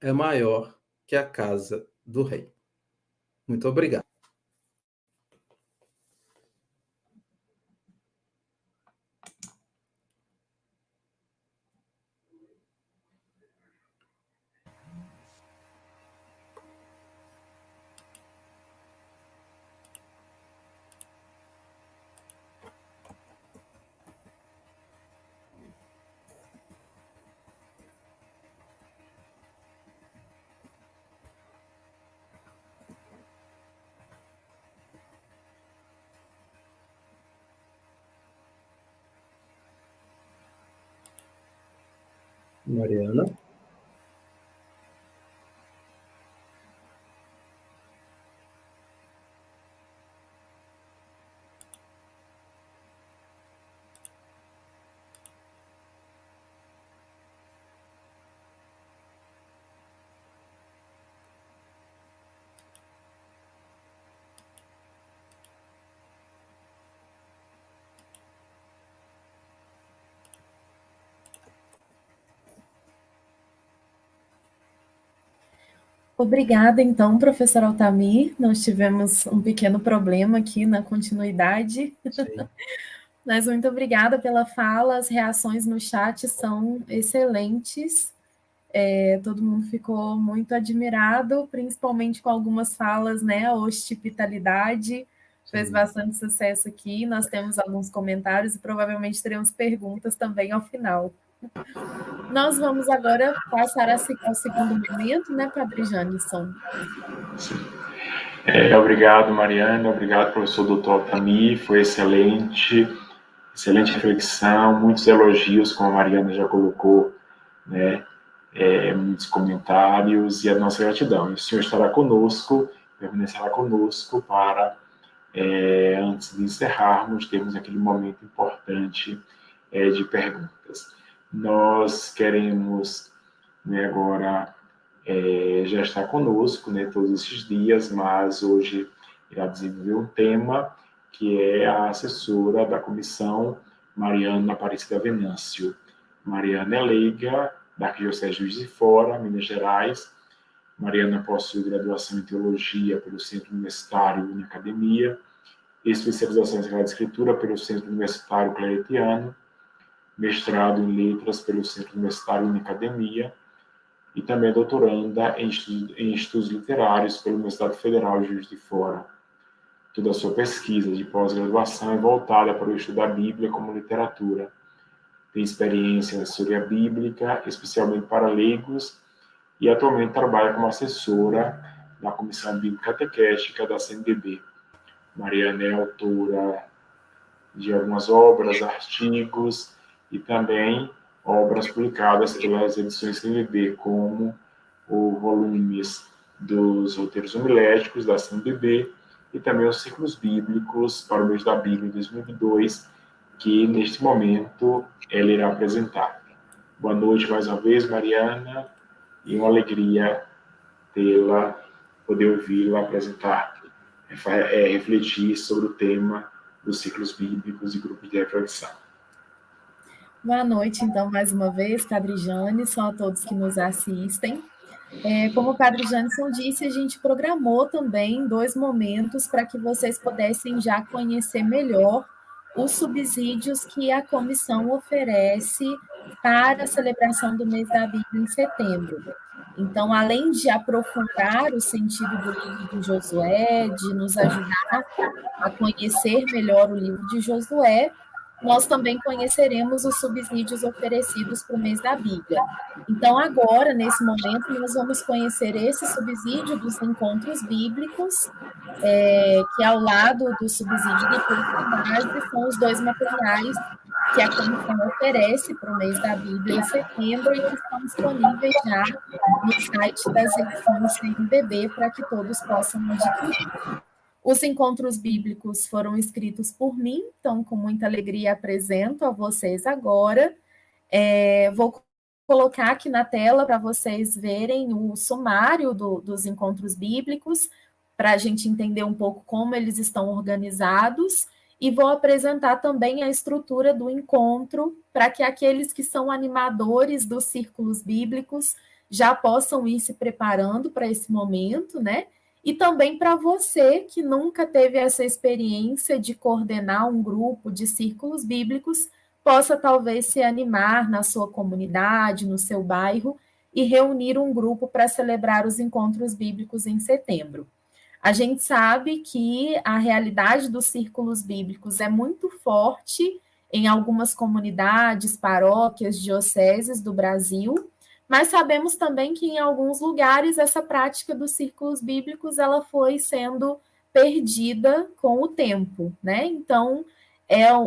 é maior que a casa do rei. Muito obrigado. Mariana? Obrigada, então, professor Altamir. Nós tivemos um pequeno problema aqui na continuidade. Sim. Mas muito obrigada pela fala. As reações no chat são excelentes. Todo mundo ficou muito admirado, principalmente com algumas falas, né? A hospitalidade fez bastante sucesso aqui. Nós temos alguns comentários e provavelmente teremos perguntas também ao final. Nós vamos agora passar ao segundo momento, né, Padre Janisson? Sim. Obrigado, Mariana. Obrigado, professor Dr. Altamir. Foi excelente reflexão, muitos elogios, como a Mariana já colocou, né? Muitos comentários e a nossa gratidão. E o senhor estará conosco, permanecerá conosco para, antes de encerrarmos, termos aquele momento importante de perguntas. Nós queremos, né, agora já estar conosco, né, todos esses dias, mas hoje irá desenvolver um tema que é a assessora da comissão, Mariana Aparecida Venâncio. Mariana é leiga da Arquidiocese de Juiz de Fora, Minas Gerais. Mariana possui graduação em Teologia pelo Centro Universitário Una Academia, especialização em Sagrada Escritura pelo Centro Universitário Claretiano, mestrado em Letras pelo Centro Universitário Una Academia e também doutoranda em estudos literários pela Universidade Federal de Juiz de Fora. Toda a sua pesquisa de pós-graduação é voltada para o estudo da Bíblia como literatura. Tem experiência em assessoria bíblica, especialmente para leigos, e atualmente trabalha como assessora da Comissão Bíblica Catequética da CNBB. Mariana é autora de algumas obras, artigos e também obras publicadas pelas edições CNBB, como os volumes dos roteiros homiléticos da CNBB e também os ciclos bíblicos para o mês da Bíblia 2002, que neste momento ela irá apresentar. Boa noite mais uma vez, Mariana, e uma alegria tê-la, poder ouvi-la apresentar, refletir sobre o tema dos ciclos bíblicos e grupos de reflexão. Boa noite, então, mais uma vez, Padre Janisson, a todos que nos assistem. Como o Padre Janisson disse, a gente programou também 2 momentos para que vocês pudessem já conhecer melhor os subsídios que a comissão oferece para a celebração do mês da Bíblia em setembro. Então, além de aprofundar o sentido do livro de Josué, de nos ajudar a conhecer melhor o livro de Josué, nós também conheceremos os subsídios oferecidos para o mês da Bíblia. Então, agora, nesse momento, nós vamos conhecer esse subsídio dos encontros bíblicos, que ao lado do subsídio de publicidade são os 2 materiais que a comissão oferece para o mês da Bíblia em setembro e que estão disponíveis já no site das edições CNBB para que todos possam adquirir. Os encontros bíblicos foram escritos por mim, então, com muita alegria, apresento a vocês agora. Vou colocar aqui na tela para vocês verem o sumário dos encontros bíblicos, para a gente entender um pouco como eles estão organizados, e vou apresentar também a estrutura do encontro, para que aqueles que são animadores dos círculos bíblicos já possam ir se preparando para esse momento, né? E também para você que nunca teve essa experiência de coordenar um grupo de círculos bíblicos, possa talvez se animar na sua comunidade, no seu bairro, e reunir um grupo para celebrar os encontros bíblicos em setembro. A gente sabe que a realidade dos círculos bíblicos é muito forte em algumas comunidades, paróquias, dioceses do Brasil, mas sabemos também que em alguns lugares essa prática dos círculos bíblicos ela foi sendo perdida com o tempo, né? Então,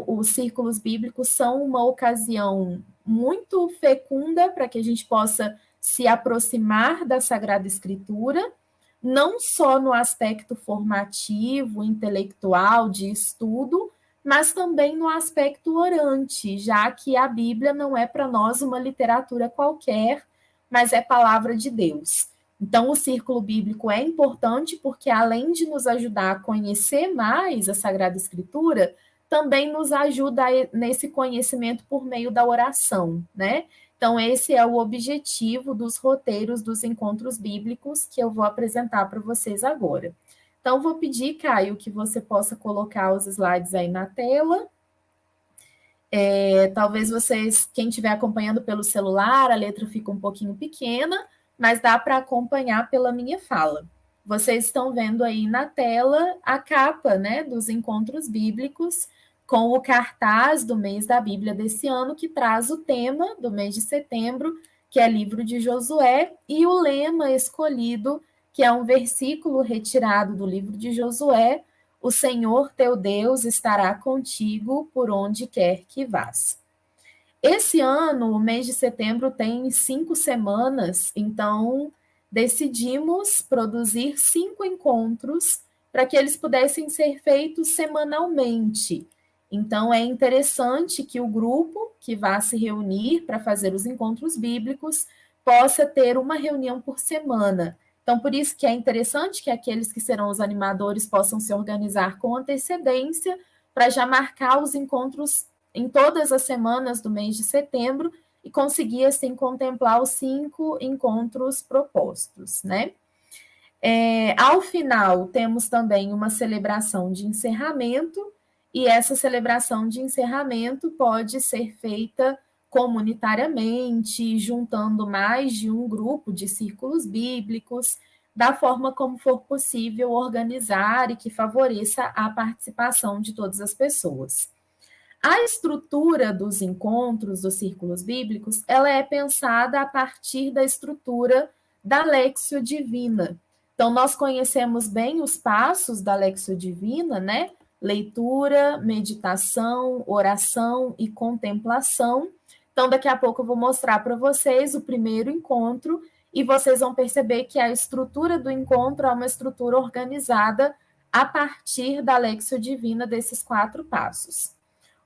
os círculos bíblicos são uma ocasião muito fecunda para que a gente possa se aproximar da Sagrada Escritura, não só no aspecto formativo, intelectual, de estudo, mas também no aspecto orante, já que a Bíblia não é para nós uma literatura qualquer, mas é palavra de Deus. Então, o círculo bíblico é importante porque, além de nos ajudar a conhecer mais a Sagrada Escritura, também nos ajuda nesse conhecimento por meio da oração, né? Então, esse é o objetivo dos roteiros dos encontros bíblicos que eu vou apresentar para vocês agora. Então, vou pedir, Caio, que você possa colocar os slides aí na tela. Talvez vocês, quem estiver acompanhando pelo celular, a letra fica um pouquinho pequena, mas dá para acompanhar pela minha fala. Vocês estão vendo aí na tela a capa, né, dos encontros bíblicos, com o cartaz do mês da Bíblia desse ano, que traz o tema do mês de setembro, que é livro de Josué, e o lema escolhido, que é um versículo retirado do livro de Josué: o Senhor teu Deus estará contigo por onde quer que vás. Esse ano, o mês de setembro tem 5 semanas, então decidimos produzir 5 encontros para que eles pudessem ser feitos semanalmente. Então, é interessante que o grupo que vá se reunir para fazer os encontros bíblicos possa ter uma reunião por semana. Então, por isso que é interessante que aqueles que serão os animadores possam se organizar com antecedência para já marcar os encontros em todas as semanas do mês de setembro e conseguir, assim, contemplar os 5 encontros propostos, né? Ao final, temos também uma celebração de encerramento, e essa celebração de encerramento pode ser feita comunitariamente, juntando mais de um grupo de círculos bíblicos, da forma como for possível organizar e que favoreça a participação de todas as pessoas. A estrutura dos encontros dos círculos bíblicos, ela é pensada a partir da estrutura da Léxio Divina. Então, nós conhecemos bem os passos da Léxio Divina, né? Leitura, meditação, oração e contemplação. Então, daqui a pouco eu vou mostrar para vocês o primeiro encontro e vocês vão perceber que a estrutura do encontro é uma estrutura organizada a partir da Léxio Divina desses 4 passos.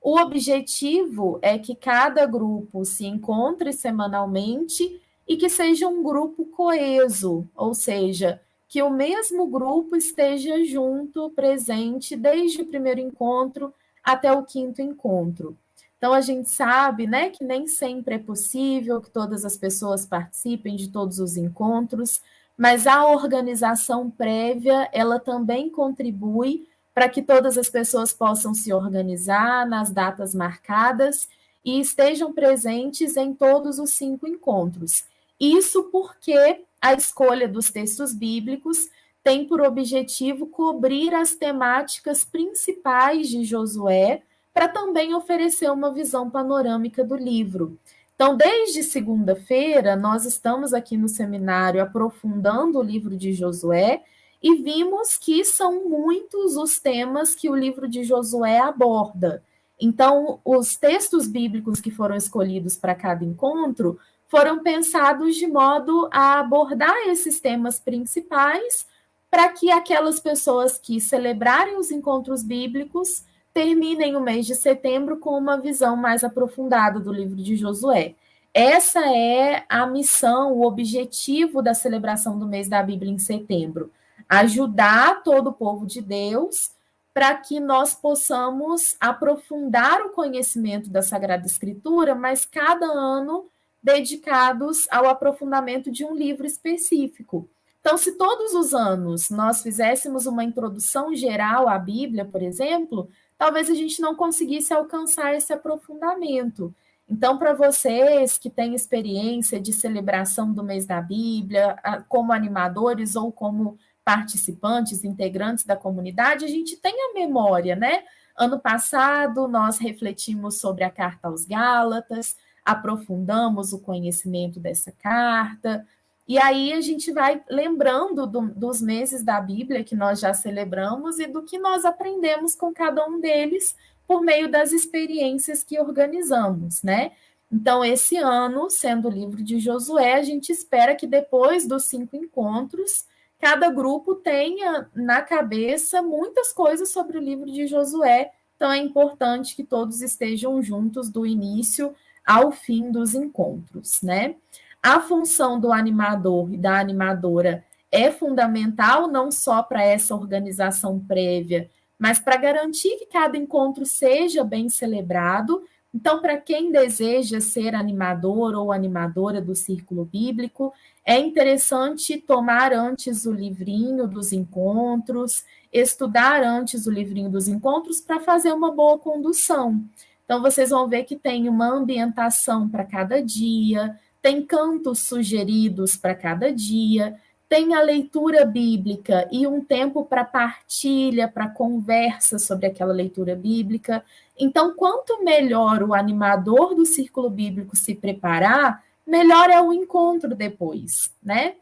O objetivo é que cada grupo se encontre semanalmente e que seja um grupo coeso, ou seja, que o mesmo grupo esteja junto, presente, desde o primeiro encontro até o 5º encontro. Então, a gente sabe, né, que nem sempre é possível que todas as pessoas participem de todos os encontros, mas a organização prévia, ela também contribui para que todas as pessoas possam se organizar nas datas marcadas e estejam presentes em todos os 5 encontros. Isso porque a escolha dos textos bíblicos tem por objetivo cobrir as temáticas principais de Josué, para também oferecer uma visão panorâmica do livro. Então, desde segunda-feira, nós estamos aqui no seminário aprofundando o livro de Josué e vimos que são muitos os temas que o livro de Josué aborda. Então, os textos bíblicos que foram escolhidos para cada encontro foram pensados de modo a abordar esses temas principais para que aquelas pessoas que celebrarem os encontros bíblicos terminem o mês de setembro com uma visão mais aprofundada do livro de Josué. Essa é a missão, o objetivo da celebração do mês da Bíblia em setembro. Ajudar todo o povo de Deus para que nós possamos aprofundar o conhecimento da Sagrada Escritura, mas cada ano dedicados ao aprofundamento de um livro específico. Então, se todos os anos nós fizéssemos uma introdução geral à Bíblia, por exemplo, talvez a gente não conseguisse alcançar esse aprofundamento. Então, para vocês que têm experiência de celebração do mês da Bíblia, como animadores ou como participantes, integrantes da comunidade, a gente tem a memória, né? Ano passado, nós refletimos sobre a carta aos Gálatas, aprofundamos o conhecimento dessa carta, e aí a gente vai lembrando dos meses da Bíblia que nós já celebramos e do que nós aprendemos com cada um deles por meio das experiências que organizamos, né? Então, esse ano, sendo o livro de Josué, a gente espera que depois dos 5 encontros, cada grupo tenha na cabeça muitas coisas sobre o livro de Josué. Então, é importante que todos estejam juntos do início ao fim dos encontros, né? A função do animador e da animadora é fundamental não só para essa organização prévia, mas para garantir que cada encontro seja bem celebrado. Então, para quem deseja ser animador ou animadora do Círculo Bíblico, é interessante tomar antes o livrinho dos encontros, estudar antes o livrinho dos encontros para fazer uma boa condução. Então, vocês vão ver que tem uma ambientação para cada dia, tem cantos sugeridos para cada dia, tem a leitura bíblica e um tempo para partilha, para conversa sobre aquela leitura bíblica. Então, quanto melhor o animador do Círculo Bíblico se preparar, melhor é o encontro depois, né?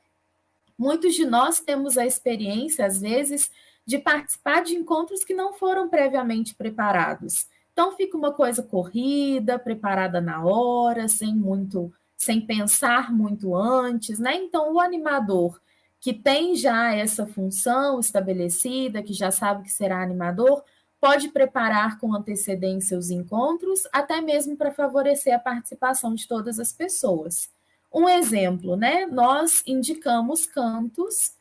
Muitos de nós temos a experiência, às vezes, de participar de encontros que não foram previamente preparados. Então, fica uma coisa corrida, preparada na hora, sem pensar muito antes, né? Então, o animador que tem já essa função estabelecida, que já sabe que será animador, pode preparar com antecedência os encontros, até mesmo para favorecer a participação de todas as pessoas. Um exemplo, né? Nós indicamos cantos,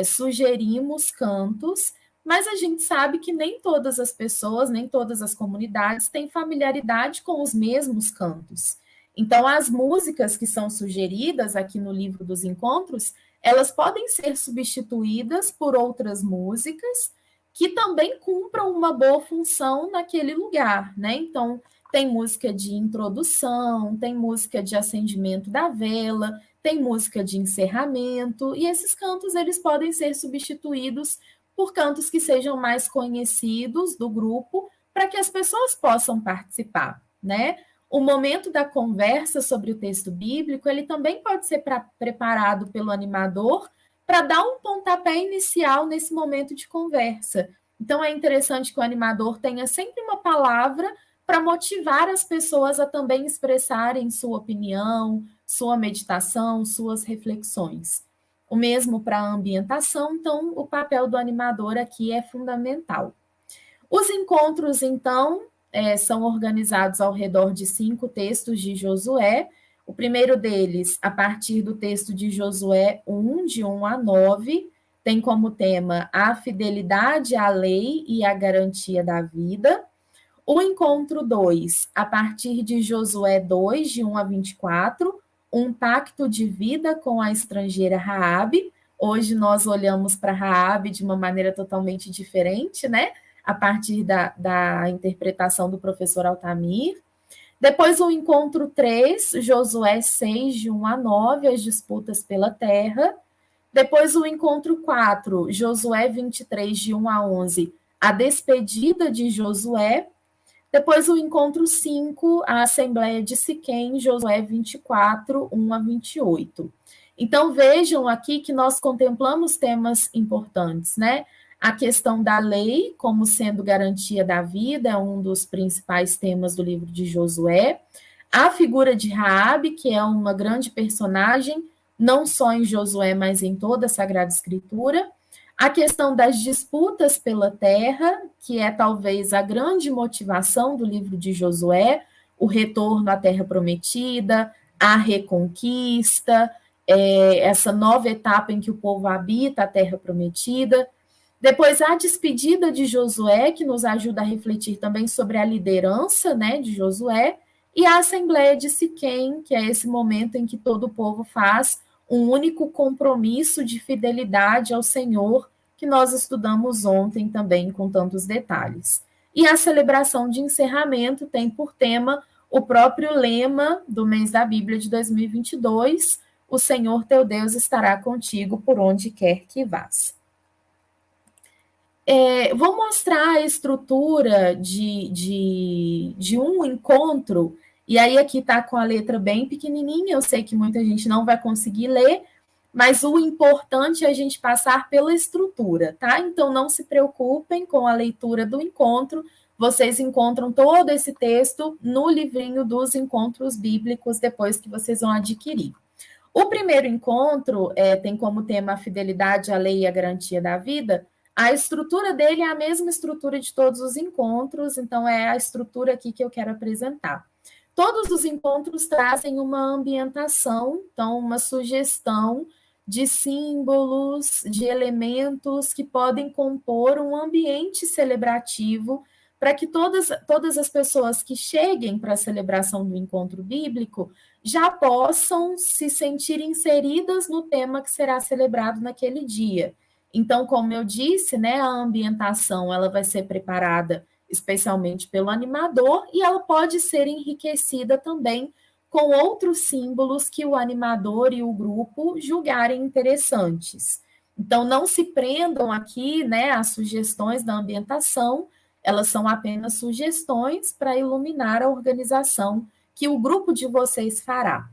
sugerimos cantos, mas a gente sabe que nem todas as pessoas, nem todas as comunidades têm familiaridade com os mesmos cantos. Então, as músicas que são sugeridas aqui no livro dos encontros, elas podem ser substituídas por outras músicas que também cumpram uma boa função naquele lugar, né? Então, tem música de introdução, tem música de acendimento da vela, tem música de encerramento, e esses cantos eles podem ser substituídos por cantos que sejam mais conhecidos do grupo, para que as pessoas possam participar, né? O momento da conversa sobre o texto bíblico, ele também pode ser preparado pelo animador para dar um pontapé inicial nesse momento de conversa. Então, é interessante que o animador tenha sempre uma palavra para motivar as pessoas a também expressarem sua opinião, sua meditação, suas reflexões. O mesmo para a ambientação, então, o papel do animador aqui é fundamental. Os encontros, então, são organizados ao redor de 5 textos de Josué. O primeiro deles, a partir do texto de Josué 1, de 1 a 9, tem como tema a fidelidade à lei e a garantia da vida. O encontro 2, a partir de Josué 2, de 1 a 24, um pacto de vida com a estrangeira Raabe. Hoje nós olhamos para Raabe de uma maneira totalmente diferente, né? A partir da interpretação do professor Altamir. Depois o encontro 3, Josué 6, de 1 a 9, as disputas pela terra. Depois o encontro 4, Josué 23, de 1 a 11, a despedida de Josué. Depois o encontro 5, a Assembleia de Siquém, Josué 24, 1 a 28. Então vejam aqui que nós contemplamos temas importantes, né? A questão da lei, como sendo garantia da vida, é um dos principais temas do livro de Josué. A figura de Raabe, que é uma grande personagem, não só em Josué, mas em toda a Sagrada Escritura. A questão das disputas pela terra, que é talvez a grande motivação do livro de Josué, o retorno à terra prometida, a reconquista, essa nova etapa em que o povo habita a terra prometida. Depois, a despedida de Josué, que nos ajuda a refletir também sobre a liderança, né, de Josué, e a Assembleia de Siquém, que é esse momento em que todo o povo faz um único compromisso de fidelidade ao Senhor, que nós estudamos ontem também com tantos detalhes. E a celebração de encerramento tem por tema o próprio lema do mês da Bíblia de 2022, o Senhor teu Deus estará contigo por onde quer que vás. Vou mostrar a estrutura de um encontro, e aí aqui está com a letra bem pequenininha, eu sei que muita gente não vai conseguir ler, mas o importante é a gente passar pela estrutura, tá? Então não se preocupem com a leitura do encontro, vocês encontram todo esse texto no livrinho dos encontros bíblicos, depois que vocês vão adquirir. O primeiro encontro tem como tema a fidelidade à lei e a garantia da vida. A estrutura dele é a mesma estrutura de todos os encontros, então é a estrutura aqui que eu quero apresentar. Todos os encontros trazem uma ambientação, então uma sugestão de símbolos, de elementos que podem compor um ambiente celebrativo para que todas as pessoas que cheguem para a celebração do encontro bíblico já possam se sentir inseridas no tema que será celebrado naquele dia. Então, como eu disse, né, a ambientação ela vai ser preparada especialmente pelo animador e ela pode ser enriquecida também com outros símbolos que o animador e o grupo julgarem interessantes. Então, não se prendam aqui, né, às sugestões da ambientação, elas são apenas sugestões para iluminar a organização que o grupo de vocês fará.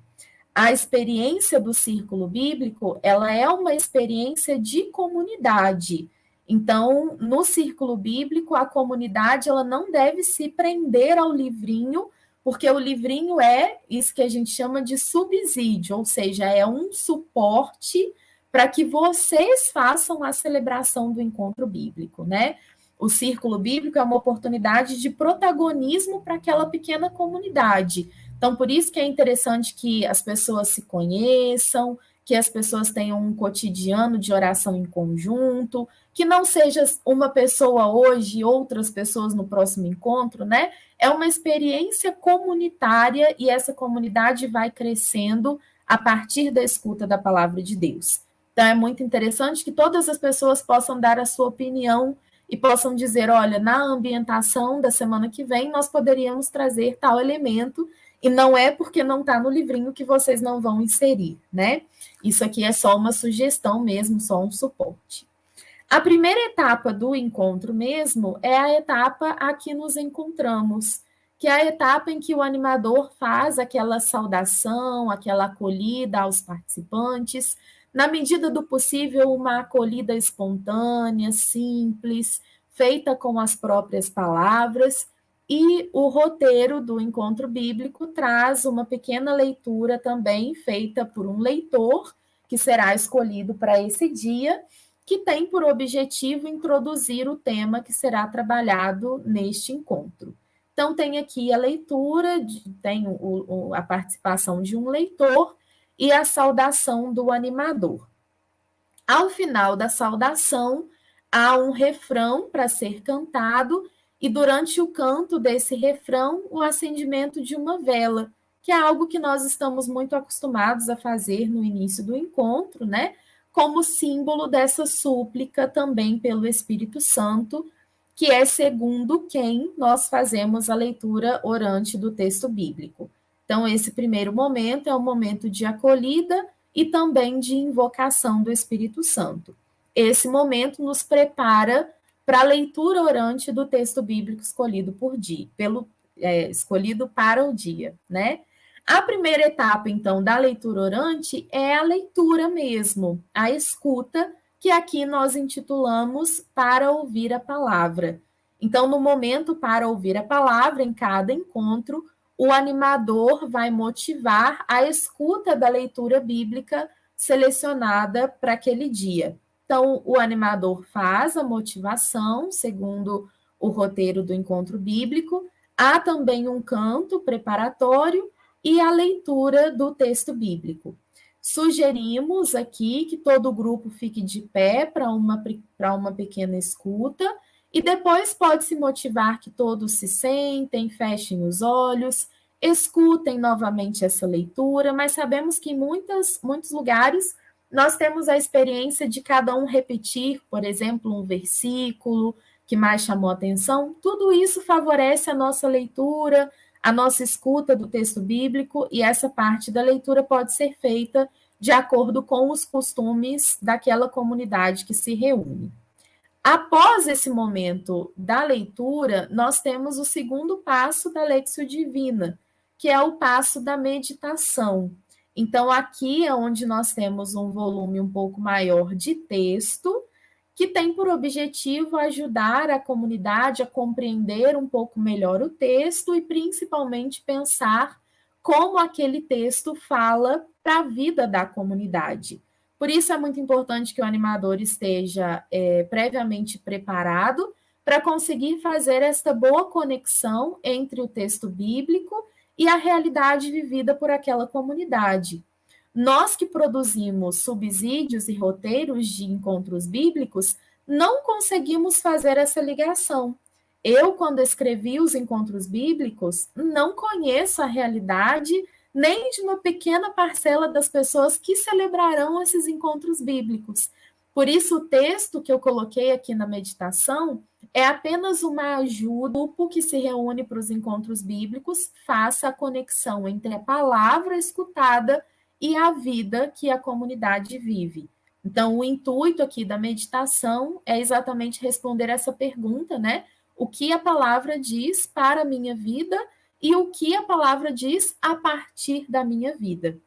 A experiência do círculo bíblico, ela é uma experiência de comunidade. Então, no círculo bíblico, a comunidade ela não deve se prender ao livrinho, porque o livrinho é isso que a gente chama de subsídio, ou seja, é um suporte para que vocês façam a celebração do encontro bíblico, né? O círculo bíblico é uma oportunidade de protagonismo para aquela pequena comunidade. Então, por isso que é interessante que as pessoas se conheçam, que as pessoas tenham um cotidiano de oração em conjunto, que não seja uma pessoa hoje e outras pessoas no próximo encontro, né? É uma experiência comunitária e essa comunidade vai crescendo a partir da escuta da palavra de Deus. Então, é muito interessante que todas as pessoas possam dar a sua opinião e possam dizer, olha, na ambientação da semana que vem, nós poderíamos trazer tal elemento, e não é porque não está no livrinho que vocês não vão inserir, né? Isso aqui é só uma sugestão mesmo, só um suporte. A primeira etapa do encontro mesmo é a etapa a que nos encontramos, que é a etapa em que o animador faz aquela saudação, aquela acolhida aos participantes, na medida do possível, uma acolhida espontânea, simples, feita com as próprias palavras, e o roteiro do encontro bíblico traz uma pequena leitura também feita por um leitor, que será escolhido para esse dia, que tem por objetivo introduzir o tema que será trabalhado neste encontro. Então, tem aqui a leitura, tem a participação de um leitor e a saudação do animador. Ao final da saudação, há um refrão para ser cantado e durante o canto desse refrão, o acendimento de uma vela, que é algo que nós estamos muito acostumados a fazer no início do encontro, né? Como símbolo dessa súplica também pelo Espírito Santo, que é segundo quem nós fazemos a leitura orante do texto bíblico. Então, esse primeiro momento é um momento de acolhida e também de invocação do Espírito Santo. Esse momento nos prepara para a leitura orante do texto bíblico escolhido escolhido para o dia, né? A primeira etapa, então, da leitura orante é a leitura mesmo, a escuta, que aqui nós intitulamos Para Ouvir a Palavra. Então, no momento para ouvir a palavra, em cada encontro, o animador vai motivar a escuta da leitura bíblica selecionada para aquele dia. Então, o animador faz a motivação, segundo o roteiro do encontro bíblico, há também um canto preparatório e a leitura do texto bíblico. Sugerimos aqui que todo o grupo fique de pé para uma pequena escuta, e depois pode-se motivar que todos se sentem, fechem os olhos, escutem novamente essa leitura, mas sabemos que em muitos lugares nós temos a experiência de cada um repetir, por exemplo, um versículo que mais chamou a atenção. Tudo isso favorece a nossa leitura, a nossa escuta do texto bíblico, e essa parte da leitura pode ser feita de acordo com os costumes daquela comunidade que se reúne. Após esse momento da leitura, nós temos o segundo passo da Lectio Divina, que é o passo da meditação. Então, aqui é onde nós temos um volume um pouco maior de texto, que tem por objetivo ajudar a comunidade a compreender um pouco melhor o texto e, principalmente, pensar como aquele texto fala para a vida da comunidade. Por isso é muito importante que o animador esteja previamente preparado para conseguir fazer esta boa conexão entre o texto bíblico e a realidade vivida por aquela comunidade. Nós que produzimos subsídios e roteiros de encontros bíblicos, não conseguimos fazer essa ligação. Eu, quando escrevi os encontros bíblicos, não conheço a realidade nem de uma pequena parcela das pessoas que celebrarão esses encontros bíblicos. Por isso, o texto que eu coloquei aqui na meditação é apenas uma ajuda. O grupo que se reúne para os encontros bíblicos faça a conexão entre a palavra escutada e a vida que a comunidade vive. Então, o intuito aqui da meditação é exatamente responder essa pergunta, né? O que a palavra diz para a minha vida e o que a palavra diz a partir da minha vida.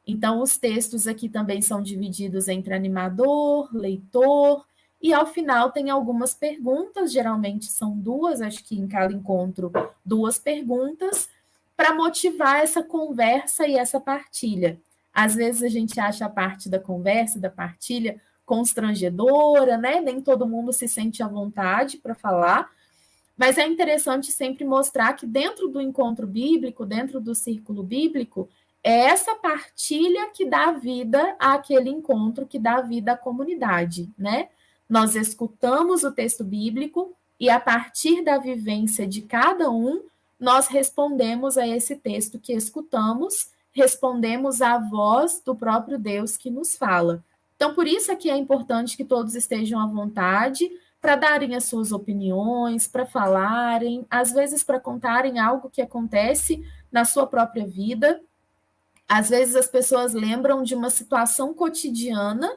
Então, os textos aqui também são divididos entre animador, leitor, e ao final tem algumas perguntas, geralmente são duas, acho que em cada encontro, 2 perguntas, para motivar essa conversa e essa partilha. Às vezes a gente acha a parte da conversa, da partilha, constrangedora, né? Nem todo mundo se sente à vontade para falar, mas é interessante sempre mostrar que dentro do encontro bíblico, dentro do círculo bíblico, é essa partilha que dá vida àquele encontro, que dá vida à comunidade, né? Nós escutamos o texto bíblico e, a partir da vivência de cada um, nós respondemos a esse texto que escutamos, respondemos à voz do próprio Deus que nos fala. Então, por isso é que é importante que todos estejam à vontade para darem as suas opiniões, para falarem, às vezes para contarem algo que acontece na sua própria vida. Às vezes as pessoas lembram de uma situação cotidiana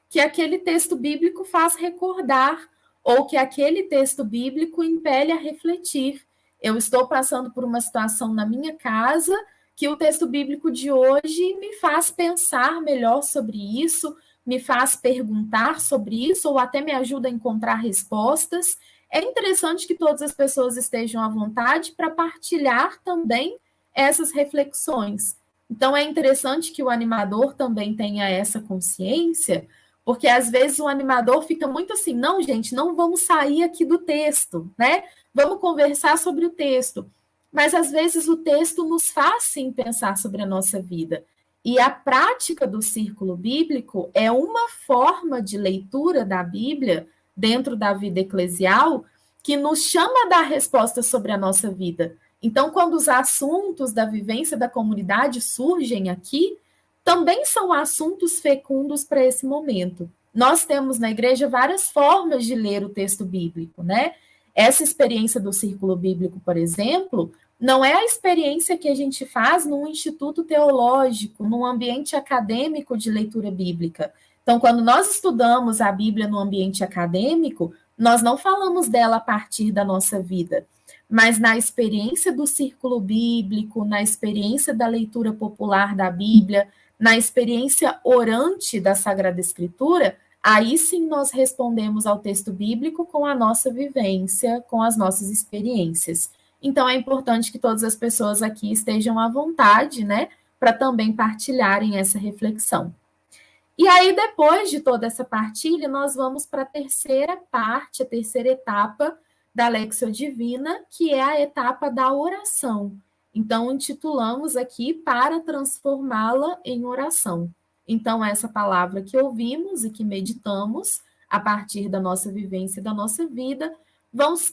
que aquele texto bíblico faz recordar, ou que aquele texto bíblico impele a refletir. Eu estou passando por uma situação na minha casa que o texto bíblico de hoje me faz pensar melhor sobre isso, me faz perguntar sobre isso, ou até me ajuda a encontrar respostas. É interessante que todas as pessoas estejam à vontade para partilhar também essas reflexões. Então, é interessante que o animador também tenha essa consciência, porque às vezes o animador fica muito assim, não, gente, não vamos sair aqui do texto, né? Vamos conversar sobre o texto. Mas às vezes o texto nos faz sim pensar sobre a nossa vida. E a prática do círculo bíblico é uma forma de leitura da Bíblia dentro da vida eclesial que nos chama a dar respostas sobre a nossa vida. Então, quando os assuntos da vivência da comunidade surgem aqui, também são assuntos fecundos para esse momento. Nós temos na igreja várias formas de ler o texto bíblico, né? Essa experiência do círculo bíblico, por exemplo, não é a experiência que a gente faz num instituto teológico, num ambiente acadêmico de leitura bíblica. Então, quando nós estudamos a Bíblia no ambiente acadêmico, nós não falamos dela a partir da nossa vida, mas na experiência do círculo bíblico, na experiência da leitura popular da Bíblia, na experiência orante da Sagrada Escritura, aí sim nós respondemos ao texto bíblico com a nossa vivência, com as nossas experiências. Então, é importante que todas as pessoas aqui estejam à vontade, né, para também partilharem essa reflexão. E aí, depois de toda essa partilha, nós vamos para a terceira parte, a terceira etapa da Lexio Divina, que é a etapa da oração. Então, intitulamos aqui para transformá-la em oração. Então, essa palavra que ouvimos e que meditamos, a partir da nossa vivência e da nossa vida,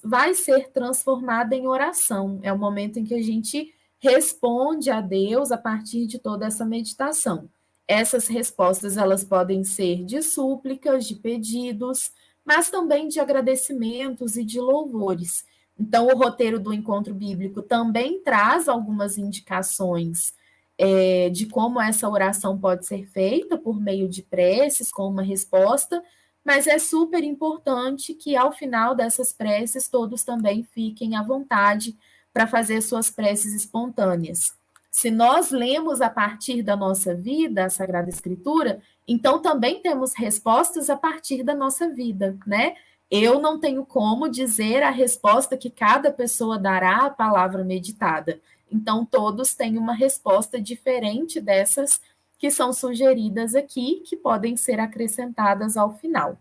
vai ser transformada em oração. É o momento em que a gente responde a Deus a partir de toda essa meditação. Essas respostas, elas podem ser de súplicas, de pedidos, mas também de agradecimentos e de louvores. Então, o roteiro do encontro bíblico também traz algumas indicações de como essa oração pode ser feita por meio de preces, com uma resposta, mas é super importante que, ao final dessas preces, todos também fiquem à vontade para fazer suas preces espontâneas. Se nós lemos a partir da nossa vida a Sagrada Escritura, então também temos respostas a partir da nossa vida, né? Eu não tenho como dizer a resposta que cada pessoa dará à palavra meditada. Então, todos têm uma resposta diferente dessas que são sugeridas aqui, que podem ser acrescentadas ao final.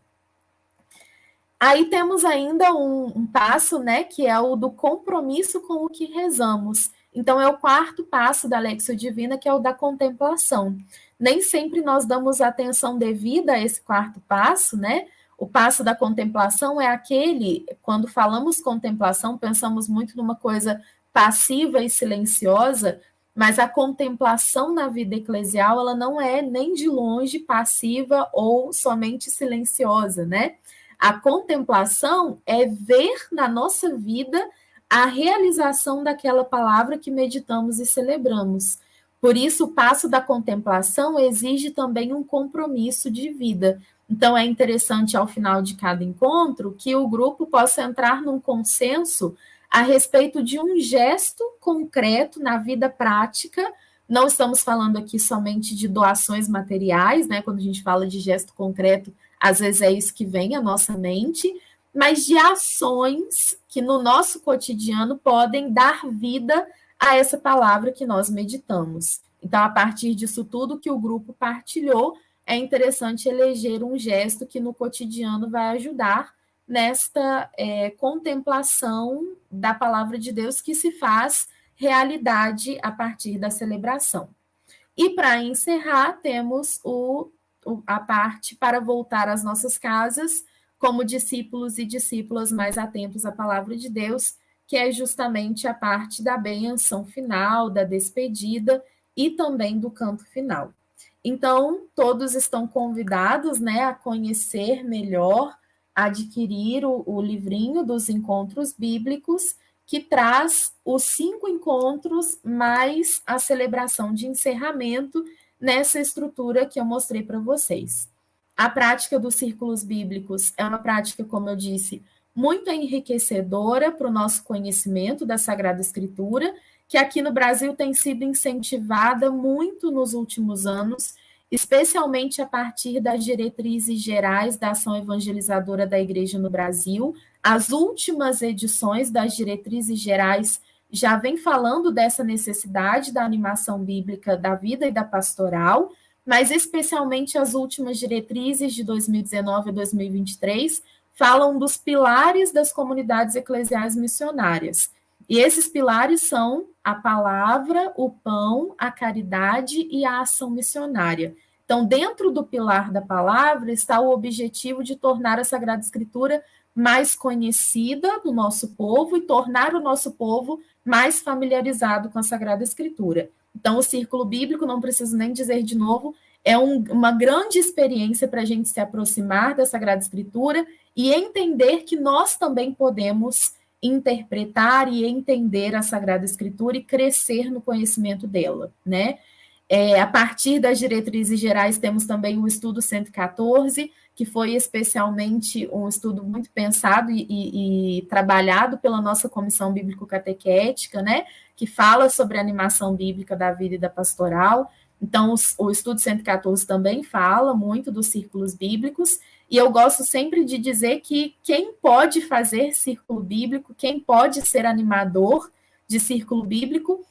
Aí temos ainda um passo, né, que é o do compromisso com o que rezamos. Então, é o quarto passo da Lexio Divina, que é o da contemplação. Nem sempre nós damos atenção devida a esse quarto passo, né? O passo da contemplação é aquele, quando falamos contemplação, pensamos muito numa coisa passiva e silenciosa, mas a contemplação na vida eclesial, ela não é nem de longe passiva ou somente silenciosa, né? A contemplação é ver na nossa vida a realização daquela palavra que meditamos e celebramos. Por isso, o passo da contemplação exige também um compromisso de vida. Então, é interessante, ao final de cada encontro, que o grupo possa entrar num consenso a respeito de um gesto concreto na vida prática. Não estamos falando aqui somente de doações materiais, né? Quando a gente fala de gesto concreto, às vezes é isso que vem à nossa mente, mas de ações que no nosso cotidiano podem dar vida a essa palavra que nós meditamos. Então, a partir disso tudo que o grupo partilhou, é interessante eleger um gesto que no cotidiano vai ajudar nesta contemplação da palavra de Deus que se faz realidade a partir da celebração. E para encerrar, temos a parte para voltar às nossas casas como discípulos e discípulas mais atentos à palavra de Deus, que é justamente a parte da bênção final, da despedida e também do canto final. Então, todos estão convidados, né, a conhecer melhor, a adquirir o livrinho dos encontros bíblicos, que traz os 5 encontros mais a celebração de encerramento nessa estrutura que eu mostrei para vocês. A prática dos círculos bíblicos é uma prática, como eu disse, muito enriquecedora para o nosso conhecimento da Sagrada Escritura, que aqui no Brasil tem sido incentivada muito nos últimos anos, especialmente a partir das diretrizes gerais da ação evangelizadora da Igreja no Brasil. As últimas edições das diretrizes gerais já vem falando dessa necessidade da animação bíblica da vida e da pastoral, mas especialmente as últimas diretrizes de 2019 a 2023 falam dos pilares das comunidades eclesiais missionárias. E esses pilares são a palavra, o pão, a caridade e a ação missionária. Então, dentro do pilar da palavra está o objetivo de tornar a Sagrada Escritura mais conhecida do nosso povo e tornar o nosso povo mais familiarizado com a Sagrada Escritura. Então, o círculo bíblico, não preciso nem dizer de novo, é uma grande experiência para a gente se aproximar da Sagrada Escritura e entender que nós também podemos interpretar e entender a Sagrada Escritura e crescer no conhecimento dela, né? A partir das diretrizes gerais, temos também o estudo 114, que foi especialmente um estudo muito pensado e trabalhado pela nossa Comissão Bíblico-Catequética, né? Que fala sobre a animação bíblica da vida e da pastoral. Então, o estudo 114 também fala muito dos círculos bíblicos, e eu gosto sempre de dizer que quem pode fazer círculo bíblico, quem pode ser animador de círculo bíblico,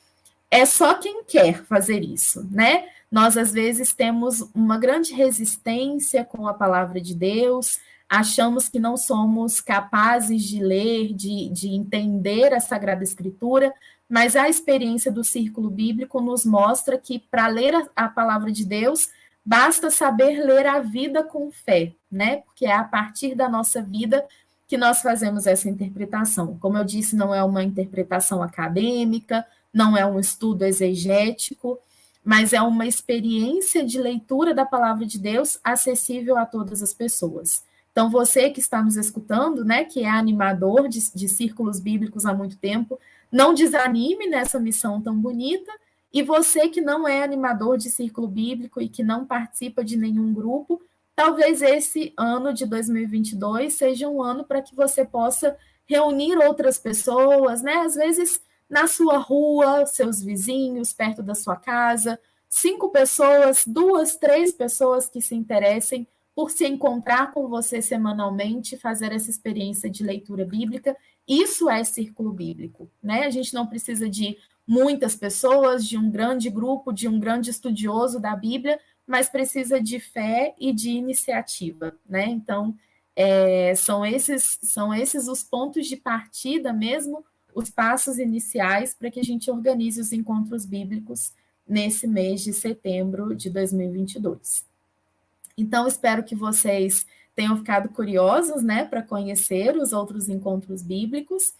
é só quem quer fazer isso, né? nós às vezes temos uma grande resistência com a palavra de Deus, achamos que não somos capazes de ler, de entender a Sagrada Escritura, mas a experiência do círculo bíblico nos mostra que para ler a palavra de Deus, basta saber ler a vida com fé, né? Porque é a partir da nossa vida que nós fazemos essa interpretação. Como eu disse, não é uma interpretação acadêmica, não é um estudo exegético, mas é uma experiência de leitura da palavra de Deus acessível a todas as pessoas. Então, você que está nos escutando, né, que é animador de círculos bíblicos há muito tempo, não desanime nessa missão tão bonita, e você que não é animador de círculo bíblico e que não participa de nenhum grupo, talvez esse ano de 2022 seja um ano para que você possa reunir outras pessoas, né? Às vezes na sua rua, seus vizinhos, perto da sua casa, 5 pessoas, 2, 3 pessoas que se interessem por se encontrar com você semanalmente, fazer essa experiência de leitura bíblica. Isso é círculo bíblico, né? A gente não precisa de muitas pessoas, de um grande grupo, de um grande estudioso da Bíblia, mas precisa de fé e de iniciativa, né? Então, são esses os pontos de partida mesmo, os passos iniciais para que a gente organize os encontros bíblicos nesse mês de setembro de 2022. Então, espero que vocês tenham ficado curiosos, né, para conhecer os outros encontros bíblicos,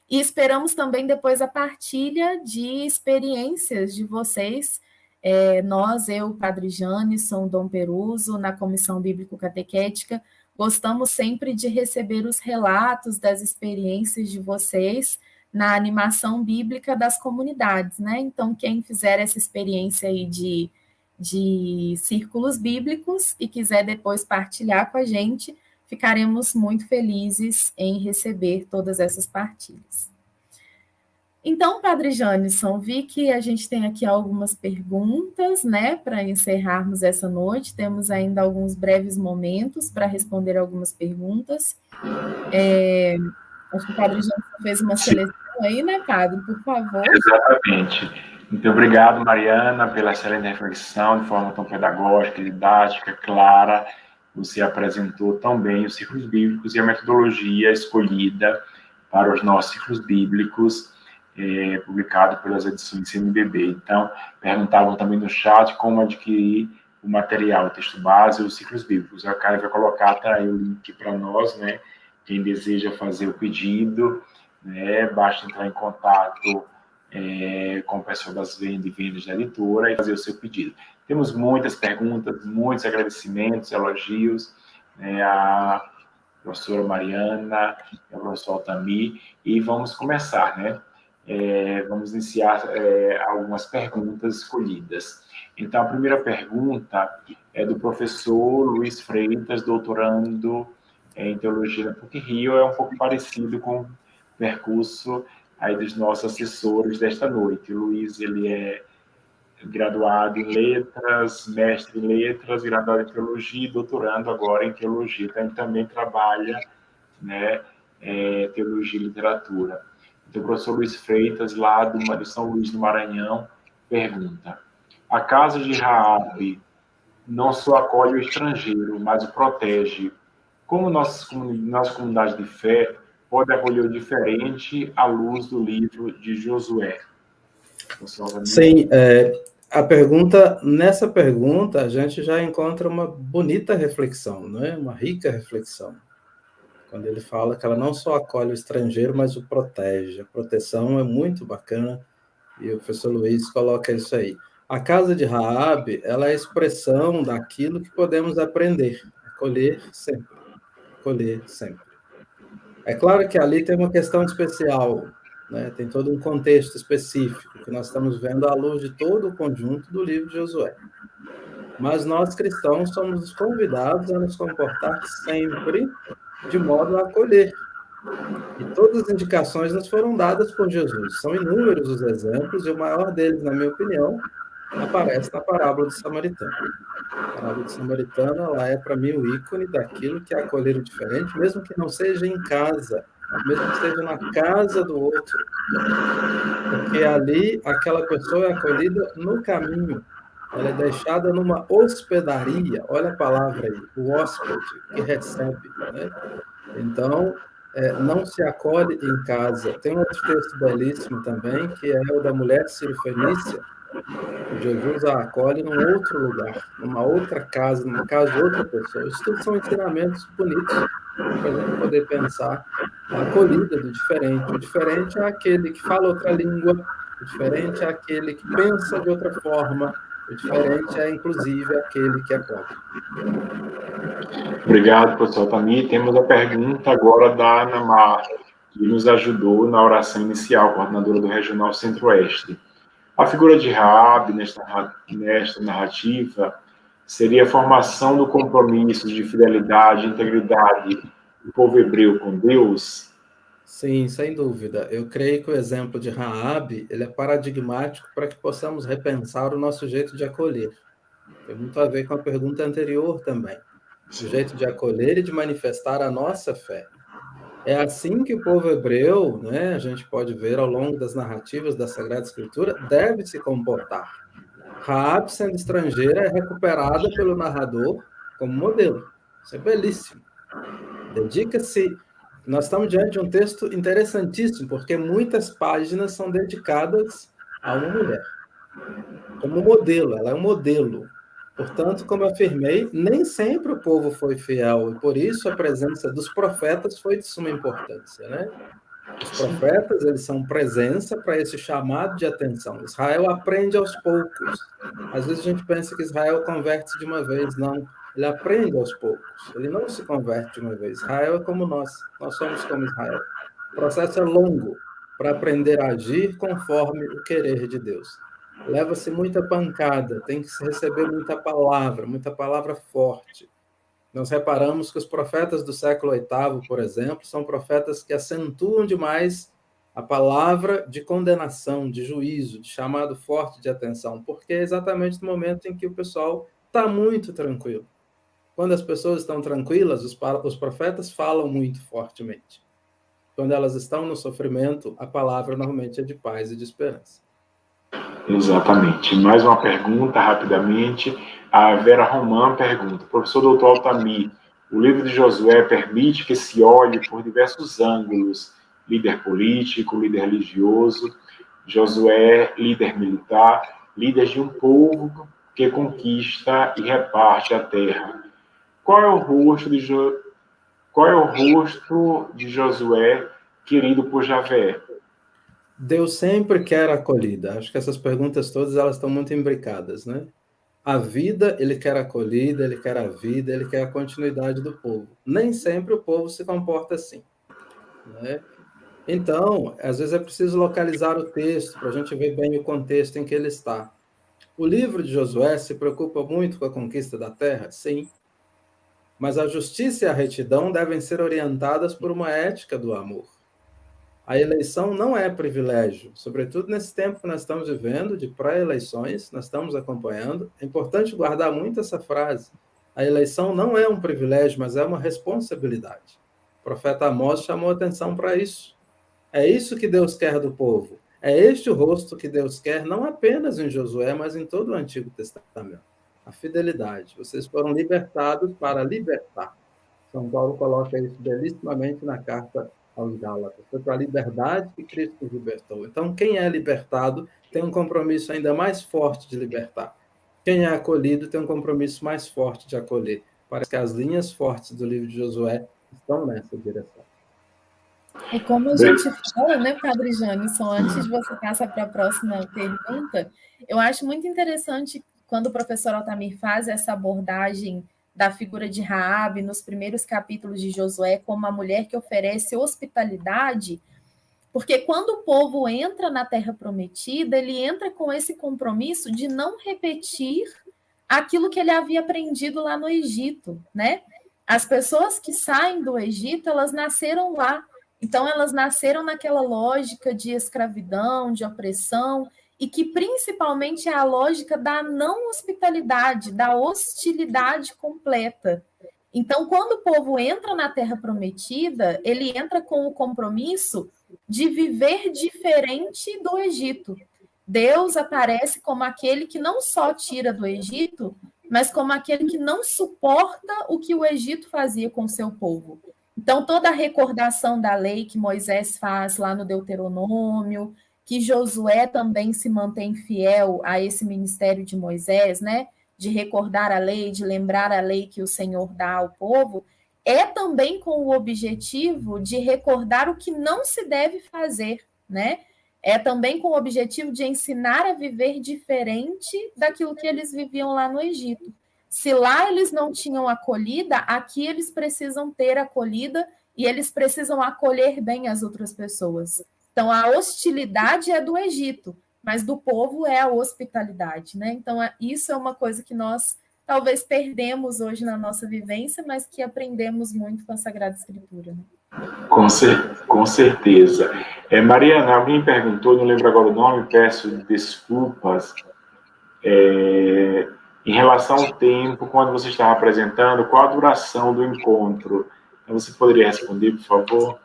e esperamos também depois a partilha de experiências de vocês. Nós, eu, Padre Janisson, Dom Peruso, na Comissão Bíblico-Catequética, gostamos sempre de receber os relatos das experiências de vocês na animação bíblica das comunidades, né? Então, quem fizer essa experiência aí de círculos bíblicos e quiser depois partilhar com a gente, ficaremos muito felizes em receber todas essas partilhas. Então, Padre Janisson, vi que a gente tem aqui algumas perguntas, né, para encerrarmos essa noite. Temos ainda alguns breves momentos para responder algumas perguntas. Acho que o Padre Janisson fez uma seleção aí, né, Padre? Por favor. Exatamente. Muito obrigado, Mariana, pela excelente reflexão, de forma tão pedagógica, didática, clara. Você apresentou tão bem os círculos bíblicos e a metodologia escolhida para os nossos círculos bíblicos, publicado pelas edições CNBB. Então, perguntavam também no chat como adquirir o material, o texto base e os círculos bíblicos. A Caio vai colocar aí o link para nós, né? Quem deseja fazer o pedido, né? Basta entrar em contato com o pessoal das vendas da editora e fazer o seu pedido. Temos muitas perguntas, muitos agradecimentos, elogios, né, à professora Mariana, ao professor Altamir, e vamos começar, né? Vamos iniciar algumas perguntas escolhidas. Então, a primeira pergunta é do professor Luiz Freitas, doutorando em Teologia na PUC-Rio. É um pouco parecido com o percurso aí dos nossos assessores desta noite. O Luiz, ele é graduado em letras, mestre em letras, graduado em teologia e doutorando agora em teologia. Então, ele também trabalha, né, teologia e literatura. Então, o professor Luiz Freitas, lá de São Luís do Maranhão, pergunta: a casa de Raabe não só acolhe o estrangeiro, mas o protege. Como nossa comunidade de fé pode acolher o diferente à luz do livro de Josué? Sim, nessa pergunta, a gente já encontra uma bonita reflexão, né? Uma rica reflexão. Quando ele fala que ela não só acolhe o estrangeiro, mas o protege. A proteção é muito bacana, e o professor Luiz coloca isso aí. A casa de Raabe, ela é a expressão daquilo que podemos aprender, acolher sempre. Acolher sempre. É claro que ali tem uma questão especial, né? Tem todo um contexto específico, que nós estamos vendo à luz de todo o conjunto do livro de Josué. Mas nós, cristãos, somos convidados a nos comportar sempre de modo a acolher. E todas as indicações nos foram dadas por Jesus. São inúmeros os exemplos, e o maior deles, na minha opinião, aparece na parábola do samaritano. A parábola do samaritano, ela é, para mim, o ícone daquilo que é acolher o diferente, mesmo que não seja em casa, mesmo que seja na casa do outro. Porque ali, aquela pessoa é acolhida no caminho. ela é deixada numa hospedaria, olha a palavra aí, o hóspede, que recebe, né? Então, não se acolhe em casa. Tem um outro texto belíssimo também, que é o da mulher sírio-fenícia, que Jesus a acolhe num outro lugar, numa outra casa, numa casa de outra pessoa. Isso tudo são ensinamentos bonitos para a gente poder pensar a acolhida do diferente. O diferente é aquele que fala outra língua, o diferente é aquele que pensa de outra forma, o diferente é, inclusive, aquele que é pobre. Obrigado, professor Tamir. Temos a pergunta agora da Ana Mar, que nos ajudou na oração inicial, coordenadora do Regional Centro-Oeste. A figura de Raabe nesta narrativa seria a formação do compromisso de fidelidade e integridade do povo hebreu com Deus? Sim, sem dúvida. Eu creio que o exemplo de Raabe, ele é paradigmático para que possamos repensar o nosso jeito de acolher. Tem muito a ver com a pergunta anterior também. O jeito de acolher e de manifestar a nossa fé. É assim que o povo hebreu, né, a gente pode ver ao longo das narrativas da Sagrada Escritura, deve se comportar. Raabe, sendo estrangeira, é recuperada pelo narrador como modelo. Isso é belíssimo. Dedica-se. Nós estamos diante de um texto interessantíssimo, porque muitas páginas são dedicadas a uma mulher. Como modelo, ela é um modelo. Portanto, como eu afirmei, nem sempre o povo foi fiel, e por isso a presença dos profetas foi de suma importância, né? Os profetas, eles são presença para esse chamado de atenção. Israel aprende aos poucos. Às vezes a gente pensa que Israel converte-se de uma vez. Não, ele aprende aos poucos. Ele não se converte de uma vez. Israel é como nós somos como Israel. O processo é longo para aprender a agir conforme o querer de Deus. Leva-se muita pancada, tem que se receber muita palavra forte. Nós reparamos que os profetas do século VIII, por exemplo, são profetas que acentuam demais a palavra de condenação, de juízo, de chamado forte de atenção, porque é exatamente no momento em que o pessoal está muito tranquilo. Quando as pessoas estão tranquilas, os profetas falam muito fortemente. Quando elas estão no sofrimento, a palavra normalmente é de paz e de esperança. Exatamente. Mais uma pergunta, rapidamente. A Vera Román pergunta: professor Dr. Altamir, o livro de Josué permite que se olhe por diversos ângulos: líder político, líder religioso, Josué, líder militar, líder de um povo que conquista e reparte a terra. Qual é o rosto de Josué querido por Javé? Deus sempre quer acolhida. Acho que essas perguntas todas elas estão muito imbricadas, né? A vida, ele quer a acolhida, ele quer a vida, ele quer a continuidade do povo. Nem sempre o povo se comporta assim, né? Então, às vezes é preciso localizar o texto para a gente ver bem o contexto em que ele está. O livro de Josué se preocupa muito com a conquista da terra? Sim. Mas a justiça e a retidão devem ser orientadas por uma ética do amor. A eleição não é privilégio, sobretudo nesse tempo que nós estamos vivendo, de pré-eleições, nós estamos acompanhando. É importante guardar muito essa frase. A eleição não é um privilégio, mas é uma responsabilidade. O profeta Amós chamou atenção para isso. É isso que Deus quer do povo. É este o rosto que Deus quer, não apenas em Josué, mas em todo o Antigo Testamento. A fidelidade. Vocês foram libertados para libertar. São Paulo coloca isso belíssimamente na carta aos Gálatas. Foi para a liberdade que Cristo nos libertou. Então, quem é libertado tem um compromisso ainda mais forte de libertar. Quem é acolhido tem um compromisso mais forte de acolher. Parece que as linhas fortes do livro de Josué estão nessa direção. E como a gente fala, né, Padre Jânison, antes de você passar para a próxima pergunta, eu acho muito interessante quando o professor Altamir faz essa abordagem da figura de Raabe nos primeiros capítulos de Josué como uma mulher que oferece hospitalidade, porque quando o povo entra na Terra Prometida, ele entra com esse compromisso de não repetir aquilo que ele havia aprendido lá no Egito, né? As pessoas que saem do Egito, elas nasceram lá. Então, elas nasceram naquela lógica de escravidão, de opressão, e que principalmente é a lógica da não hospitalidade, da hostilidade completa. Então, quando o povo entra na Terra Prometida, ele entra com o compromisso de viver diferente do Egito, Deus aparece como aquele que não só tira do Egito, mas como aquele que não suporta o que o Egito fazia com o seu povo. Então, toda a recordação da lei que Moisés faz lá no Deuteronômio, que Josué também se mantém fiel a esse ministério de Moisés, né? De recordar a lei, de lembrar a lei que o Senhor dá ao povo, é também com o objetivo de recordar o que não se deve fazer, né? É também com o objetivo de ensinar a viver diferente daquilo que eles viviam lá no Egito. Se lá eles não tinham acolhida, aqui eles precisam ter acolhida e eles precisam acolher bem as outras pessoas. Então, a hostilidade é do Egito, mas do povo é a hospitalidade, né? Então, isso é uma coisa que nós talvez perdemos hoje na nossa vivência, mas que aprendemos muito com a Sagrada Escritura, né? Com certeza. Mariana, alguém perguntou, não lembro agora o nome, peço desculpas. Em relação ao tempo, quando você estava apresentando, qual a duração do encontro? Você poderia responder, por favor?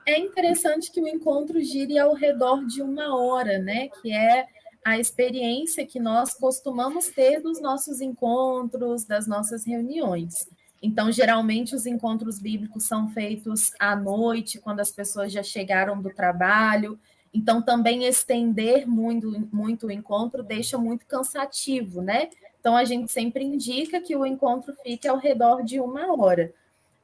É interessante que o encontro gire ao redor de 1 hora, né? Que é a experiência que nós costumamos ter dos nossos encontros, das nossas reuniões. Então, geralmente, os encontros bíblicos são feitos à noite, quando as pessoas já chegaram do trabalho. Então, também estender muito o encontro deixa muito cansativo, né? Então, a gente sempre indica que o encontro fique ao redor de 1 hora.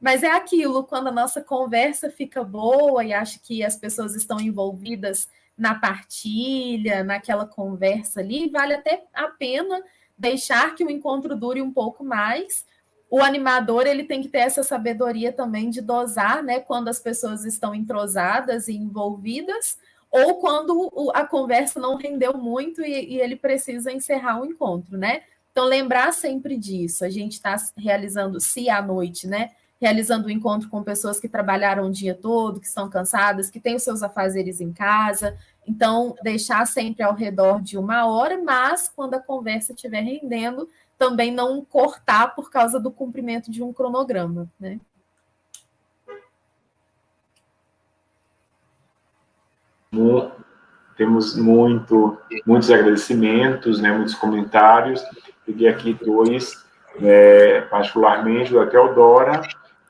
Mas é aquilo, quando a nossa conversa fica boa e acho que as pessoas estão envolvidas na partilha, naquela conversa ali, vale até a pena deixar que o encontro dure um pouco mais. O animador ele tem que ter essa sabedoria também de dosar, né, quando as pessoas estão entrosadas e envolvidas, ou quando a conversa não rendeu muito e ele precisa encerrar o encontro, né? Então, lembrar sempre disso. A gente está realizando, se à noite, né? Realizando o encontro com pessoas que trabalharam o dia todo, que estão cansadas, que têm os seus afazeres em casa. Então, deixar sempre ao redor de 1 hora, mas quando a conversa estiver rendendo, também não cortar por causa do cumprimento de um cronograma, né? Temos muitos agradecimentos, né, muitos comentários. Peguei aqui 2, particularmente, da Teodora,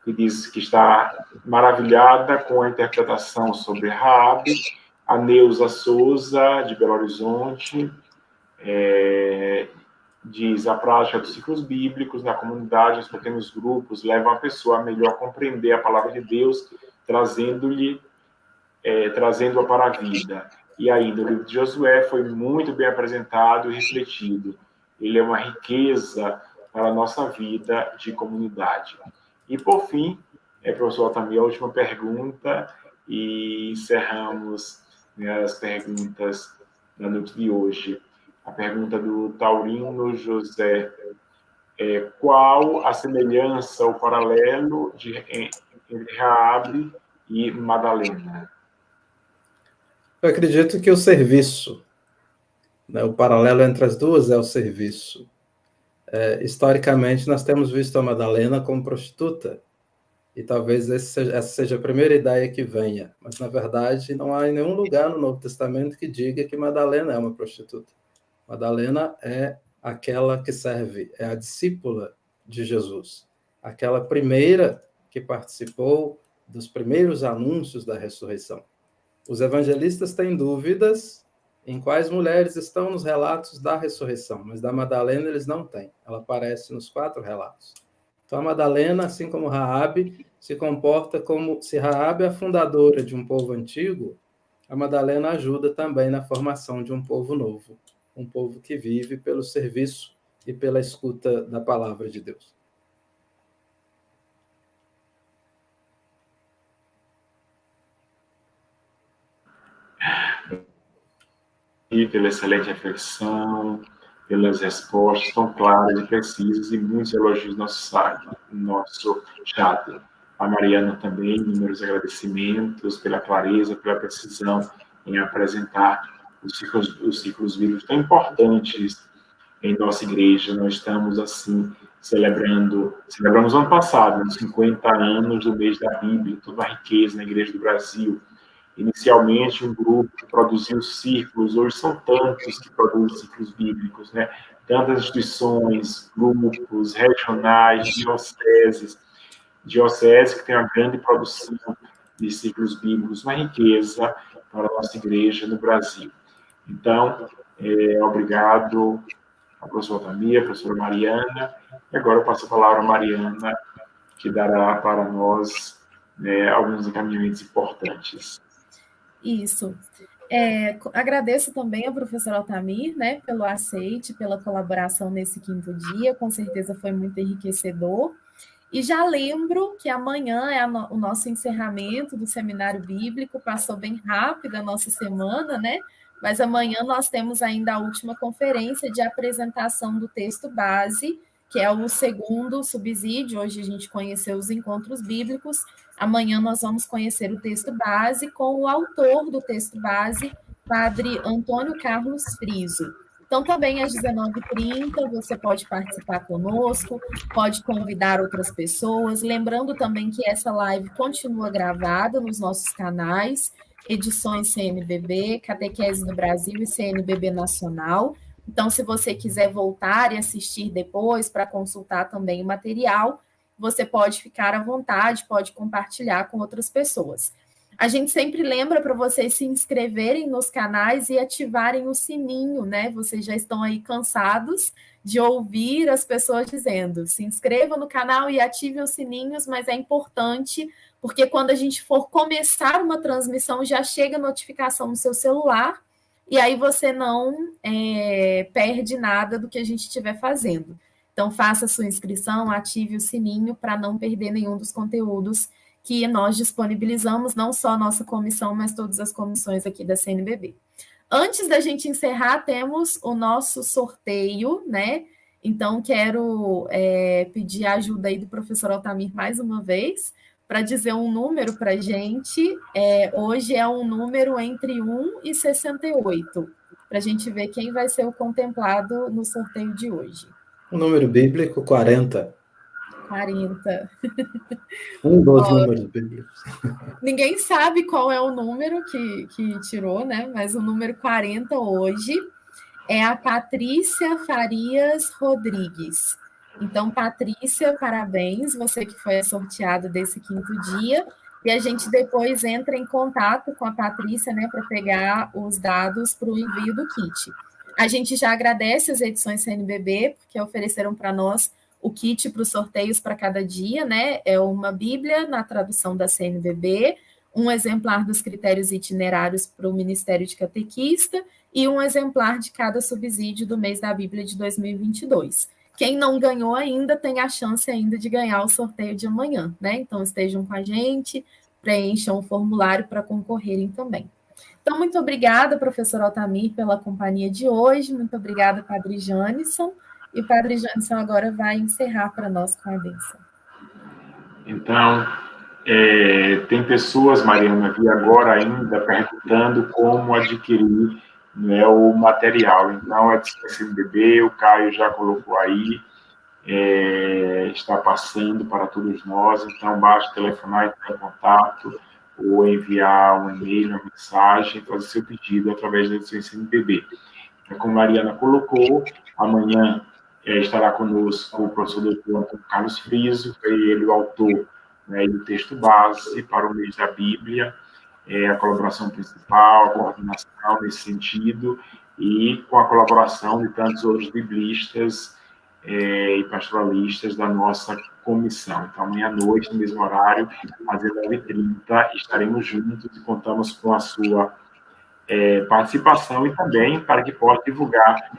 que diz que está maravilhada com a interpretação sobre Raabe, a Neuza Souza, de Belo Horizonte, diz a prática dos ciclos bíblicos na comunidade, os pequenos grupos levam a pessoa a melhor compreender a palavra de Deus, trazendo-a para a vida. E ainda, o livro de Josué foi muito bem apresentado e refletido. Ele é uma riqueza para a nossa vida de comunidade. E, por fim, professor Altamir, a última pergunta, e encerramos, né, as perguntas da noite de hoje. A pergunta do Taurino José. Qual a semelhança, o paralelo entre Raabe e Madalena? Eu acredito que o serviço, né, o paralelo entre as duas é o serviço. Historicamente, nós temos visto a Madalena como prostituta, e talvez essa seja a primeira ideia que venha, mas, na verdade, não há em nenhum lugar no Novo Testamento que diga que Madalena é uma prostituta. Madalena é aquela que serve, é a discípula de Jesus, aquela primeira que participou dos primeiros anúncios da ressurreição. Os evangelistas têm dúvidas em quais mulheres estão nos relatos da ressurreição, mas da Madalena eles não têm. Ela aparece nos 4 relatos. Então, a Madalena, assim como Raabe, se comporta como se Raabe é a fundadora de um povo antigo, a Madalena ajuda também na formação de um povo novo, um povo que vive pelo serviço e pela escuta da palavra de Deus. E pela excelente reflexão, pelas respostas tão claras e precisas e muitos elogios no nosso chat. A Mariana também, inúmeros agradecimentos pela clareza, pela precisão em apresentar os ciclos bíblicos tão importantes em nossa igreja. Nós estamos, assim, celebramos ano passado, os 50 anos do mês da Bíblia, toda a riqueza na Igreja do Brasil. inicialmente um grupo que produziu círculos, hoje são tantos que produzem círculos bíblicos, né? Tantas instituições, grupos, regionais, dioceses que tem uma grande produção de círculos bíblicos, uma riqueza para a nossa igreja no Brasil. Então, obrigado a professora Tamir, a professora Mariana, e agora eu passo a palavra a Mariana, que dará para nós alguns encaminhamentos importantes. Isso. Agradeço também ao professor Altamir, né, pelo aceite, pela colaboração nesse 5º dia, com certeza foi muito enriquecedor. E já lembro que amanhã é o nosso encerramento do Seminário Bíblico, passou bem rápido a nossa semana, né? Mas amanhã nós temos ainda a última conferência de apresentação do texto base, que é o 2º subsídio. Hoje a gente conheceu os encontros bíblicos, amanhã nós vamos conhecer o texto base com o autor do texto base, Padre Antônio Carlos Friso. Então, também às 19h30, você pode participar conosco, pode convidar outras pessoas. Lembrando também que essa live continua gravada nos nossos canais, Edições CNBB, Catequese do Brasil e CNBB Nacional. Então, se você quiser voltar e assistir depois para consultar também o material, você pode ficar à vontade, pode compartilhar com outras pessoas. A gente sempre lembra para vocês se inscreverem nos canais e ativarem o sininho, né? Vocês já estão aí cansados de ouvir as pessoas dizendo, se inscreva no canal e ative os sininhos, mas é importante, porque quando a gente for começar uma transmissão, já chega a notificação no seu celular, e aí você não perde nada do que a gente estiver fazendo. Então, faça a sua inscrição, ative o sininho para não perder nenhum dos conteúdos que nós disponibilizamos, não só a nossa comissão, mas todas as comissões aqui da CNBB. Antes da gente encerrar, temos o nosso sorteio, né? Então, quero pedir a ajuda aí do professor Altamir mais uma vez, para dizer um número para a gente. Hoje é um número entre 1 e 68, para a gente ver quem vai ser o contemplado no sorteio de hoje. O número bíblico, 40. 40. Um dos números bíblicos. Ninguém sabe qual é o número que tirou, né? Mas o número 40 hoje é a Patrícia Farias Rodrigues. Então, Patrícia, parabéns, você que foi a sorteada desse 5º dia. E a gente depois entra em contato com a Patrícia, né, para pegar os dados para o envio do kit. A gente já agradece as edições CNBB, porque ofereceram para nós o kit para os sorteios para cada dia, né? É uma Bíblia na tradução da CNBB, um exemplar dos critérios itinerários para o Ministério de Catequista e um exemplar de cada subsídio do mês da Bíblia de 2022. Quem não ganhou ainda tem a chance ainda de ganhar o sorteio de amanhã, né? Então estejam com a gente, preencham o formulário para concorrerem também. Então, muito obrigada, professor Altamir, pela companhia de hoje, muito obrigada, Padre Jânison. E o Padre Jânison agora vai encerrar para nós com a bênção. Então, tem pessoas, Mariana, vi agora ainda perguntando como adquirir, né, o material. Então, a CNBB, o Caio já colocou aí, está passando para todos nós. Então, basta telefonar, entrar em contato, ou enviar um e-mail, uma mensagem, fazer seu pedido através da CNBB. Como a Mariana colocou, amanhã estará conosco o professor doutor Antônio Carlos Friso, foi ele o autor, né, do texto base para o mês da Bíblia, a colaboração principal, a coordenação nesse sentido, e com a colaboração de tantos outros biblistas e pastoralistas da nossa comissão. Então, amanhã à noite, no mesmo horário, às 19h30, estaremos juntos e contamos com a sua participação e também para que possa divulgar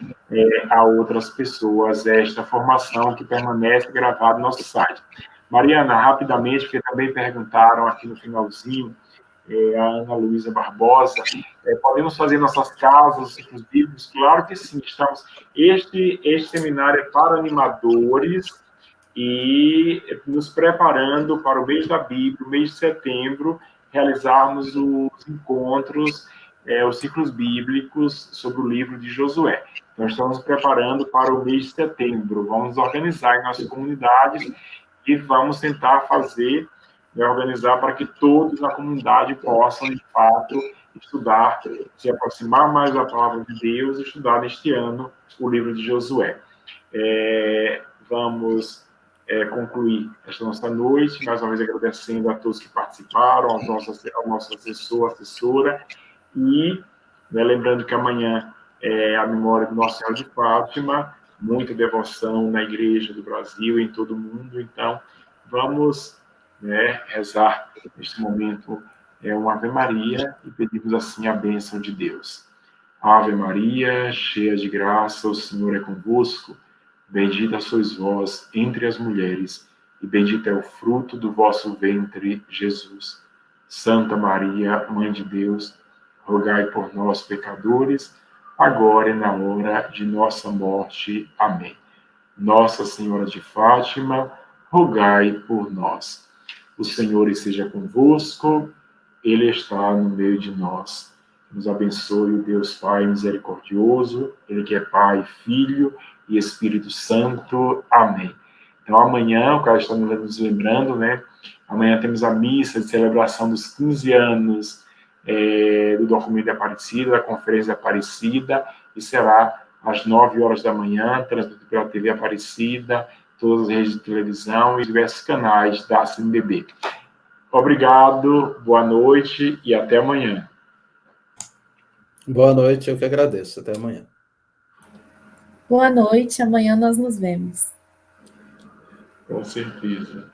a outras pessoas esta formação que permanece gravada no nosso site. Mariana, rapidamente, porque também perguntaram aqui no finalzinho, a Ana Luísa Barbosa, podemos fazer nossas casas, ciclos bíblicos? Claro que sim, estamos. Este seminário é para animadores e nos preparando para o mês da Bíblia, o mês de setembro, realizarmos os encontros, os ciclos bíblicos sobre o livro de Josué. Então, estamos preparando para o mês de setembro. Vamos organizar em nossas comunidades e vamos tentar fazer organizar para que todos na comunidade possam, de fato, estudar, se aproximar mais da palavra de Deus e estudar neste ano o livro de Josué. Vamos concluir esta nossa noite, mais uma vez agradecendo a todos que participaram, ao nosso assessor, assessora, e lembrando que amanhã é a memória do Nossa Senhora de Fátima, muita devoção na Igreja do Brasil e em todo o mundo, então vamos rezar neste momento uma Ave Maria e pedirmos assim a bênção de Deus. Ave Maria, cheia de graça, o Senhor é convosco. Bendita sois vós entre as mulheres, e bendito é o fruto do vosso ventre, Jesus. Santa Maria, Mãe de Deus, rogai por nós, pecadores, agora e na hora de nossa morte. Amém. Nossa Senhora de Fátima, rogai por nós. O Senhor esteja convosco, Ele está no meio de nós. Nos abençoe o Deus Pai misericordioso, Ele que é Pai, Filho e Espírito Santo. Amém. Então, amanhã, o cara está nos lembrando, amanhã temos a missa de celebração dos 15 anos do Documento de Aparecida, da Conferência de Aparecida, e será às 9 horas da manhã, transmitido pela TV Aparecida, todas as redes de televisão e diversos canais da CNBB. Obrigado, boa noite e até amanhã. Boa noite, eu que agradeço. Até amanhã. Boa noite, amanhã nós nos vemos. Com certeza.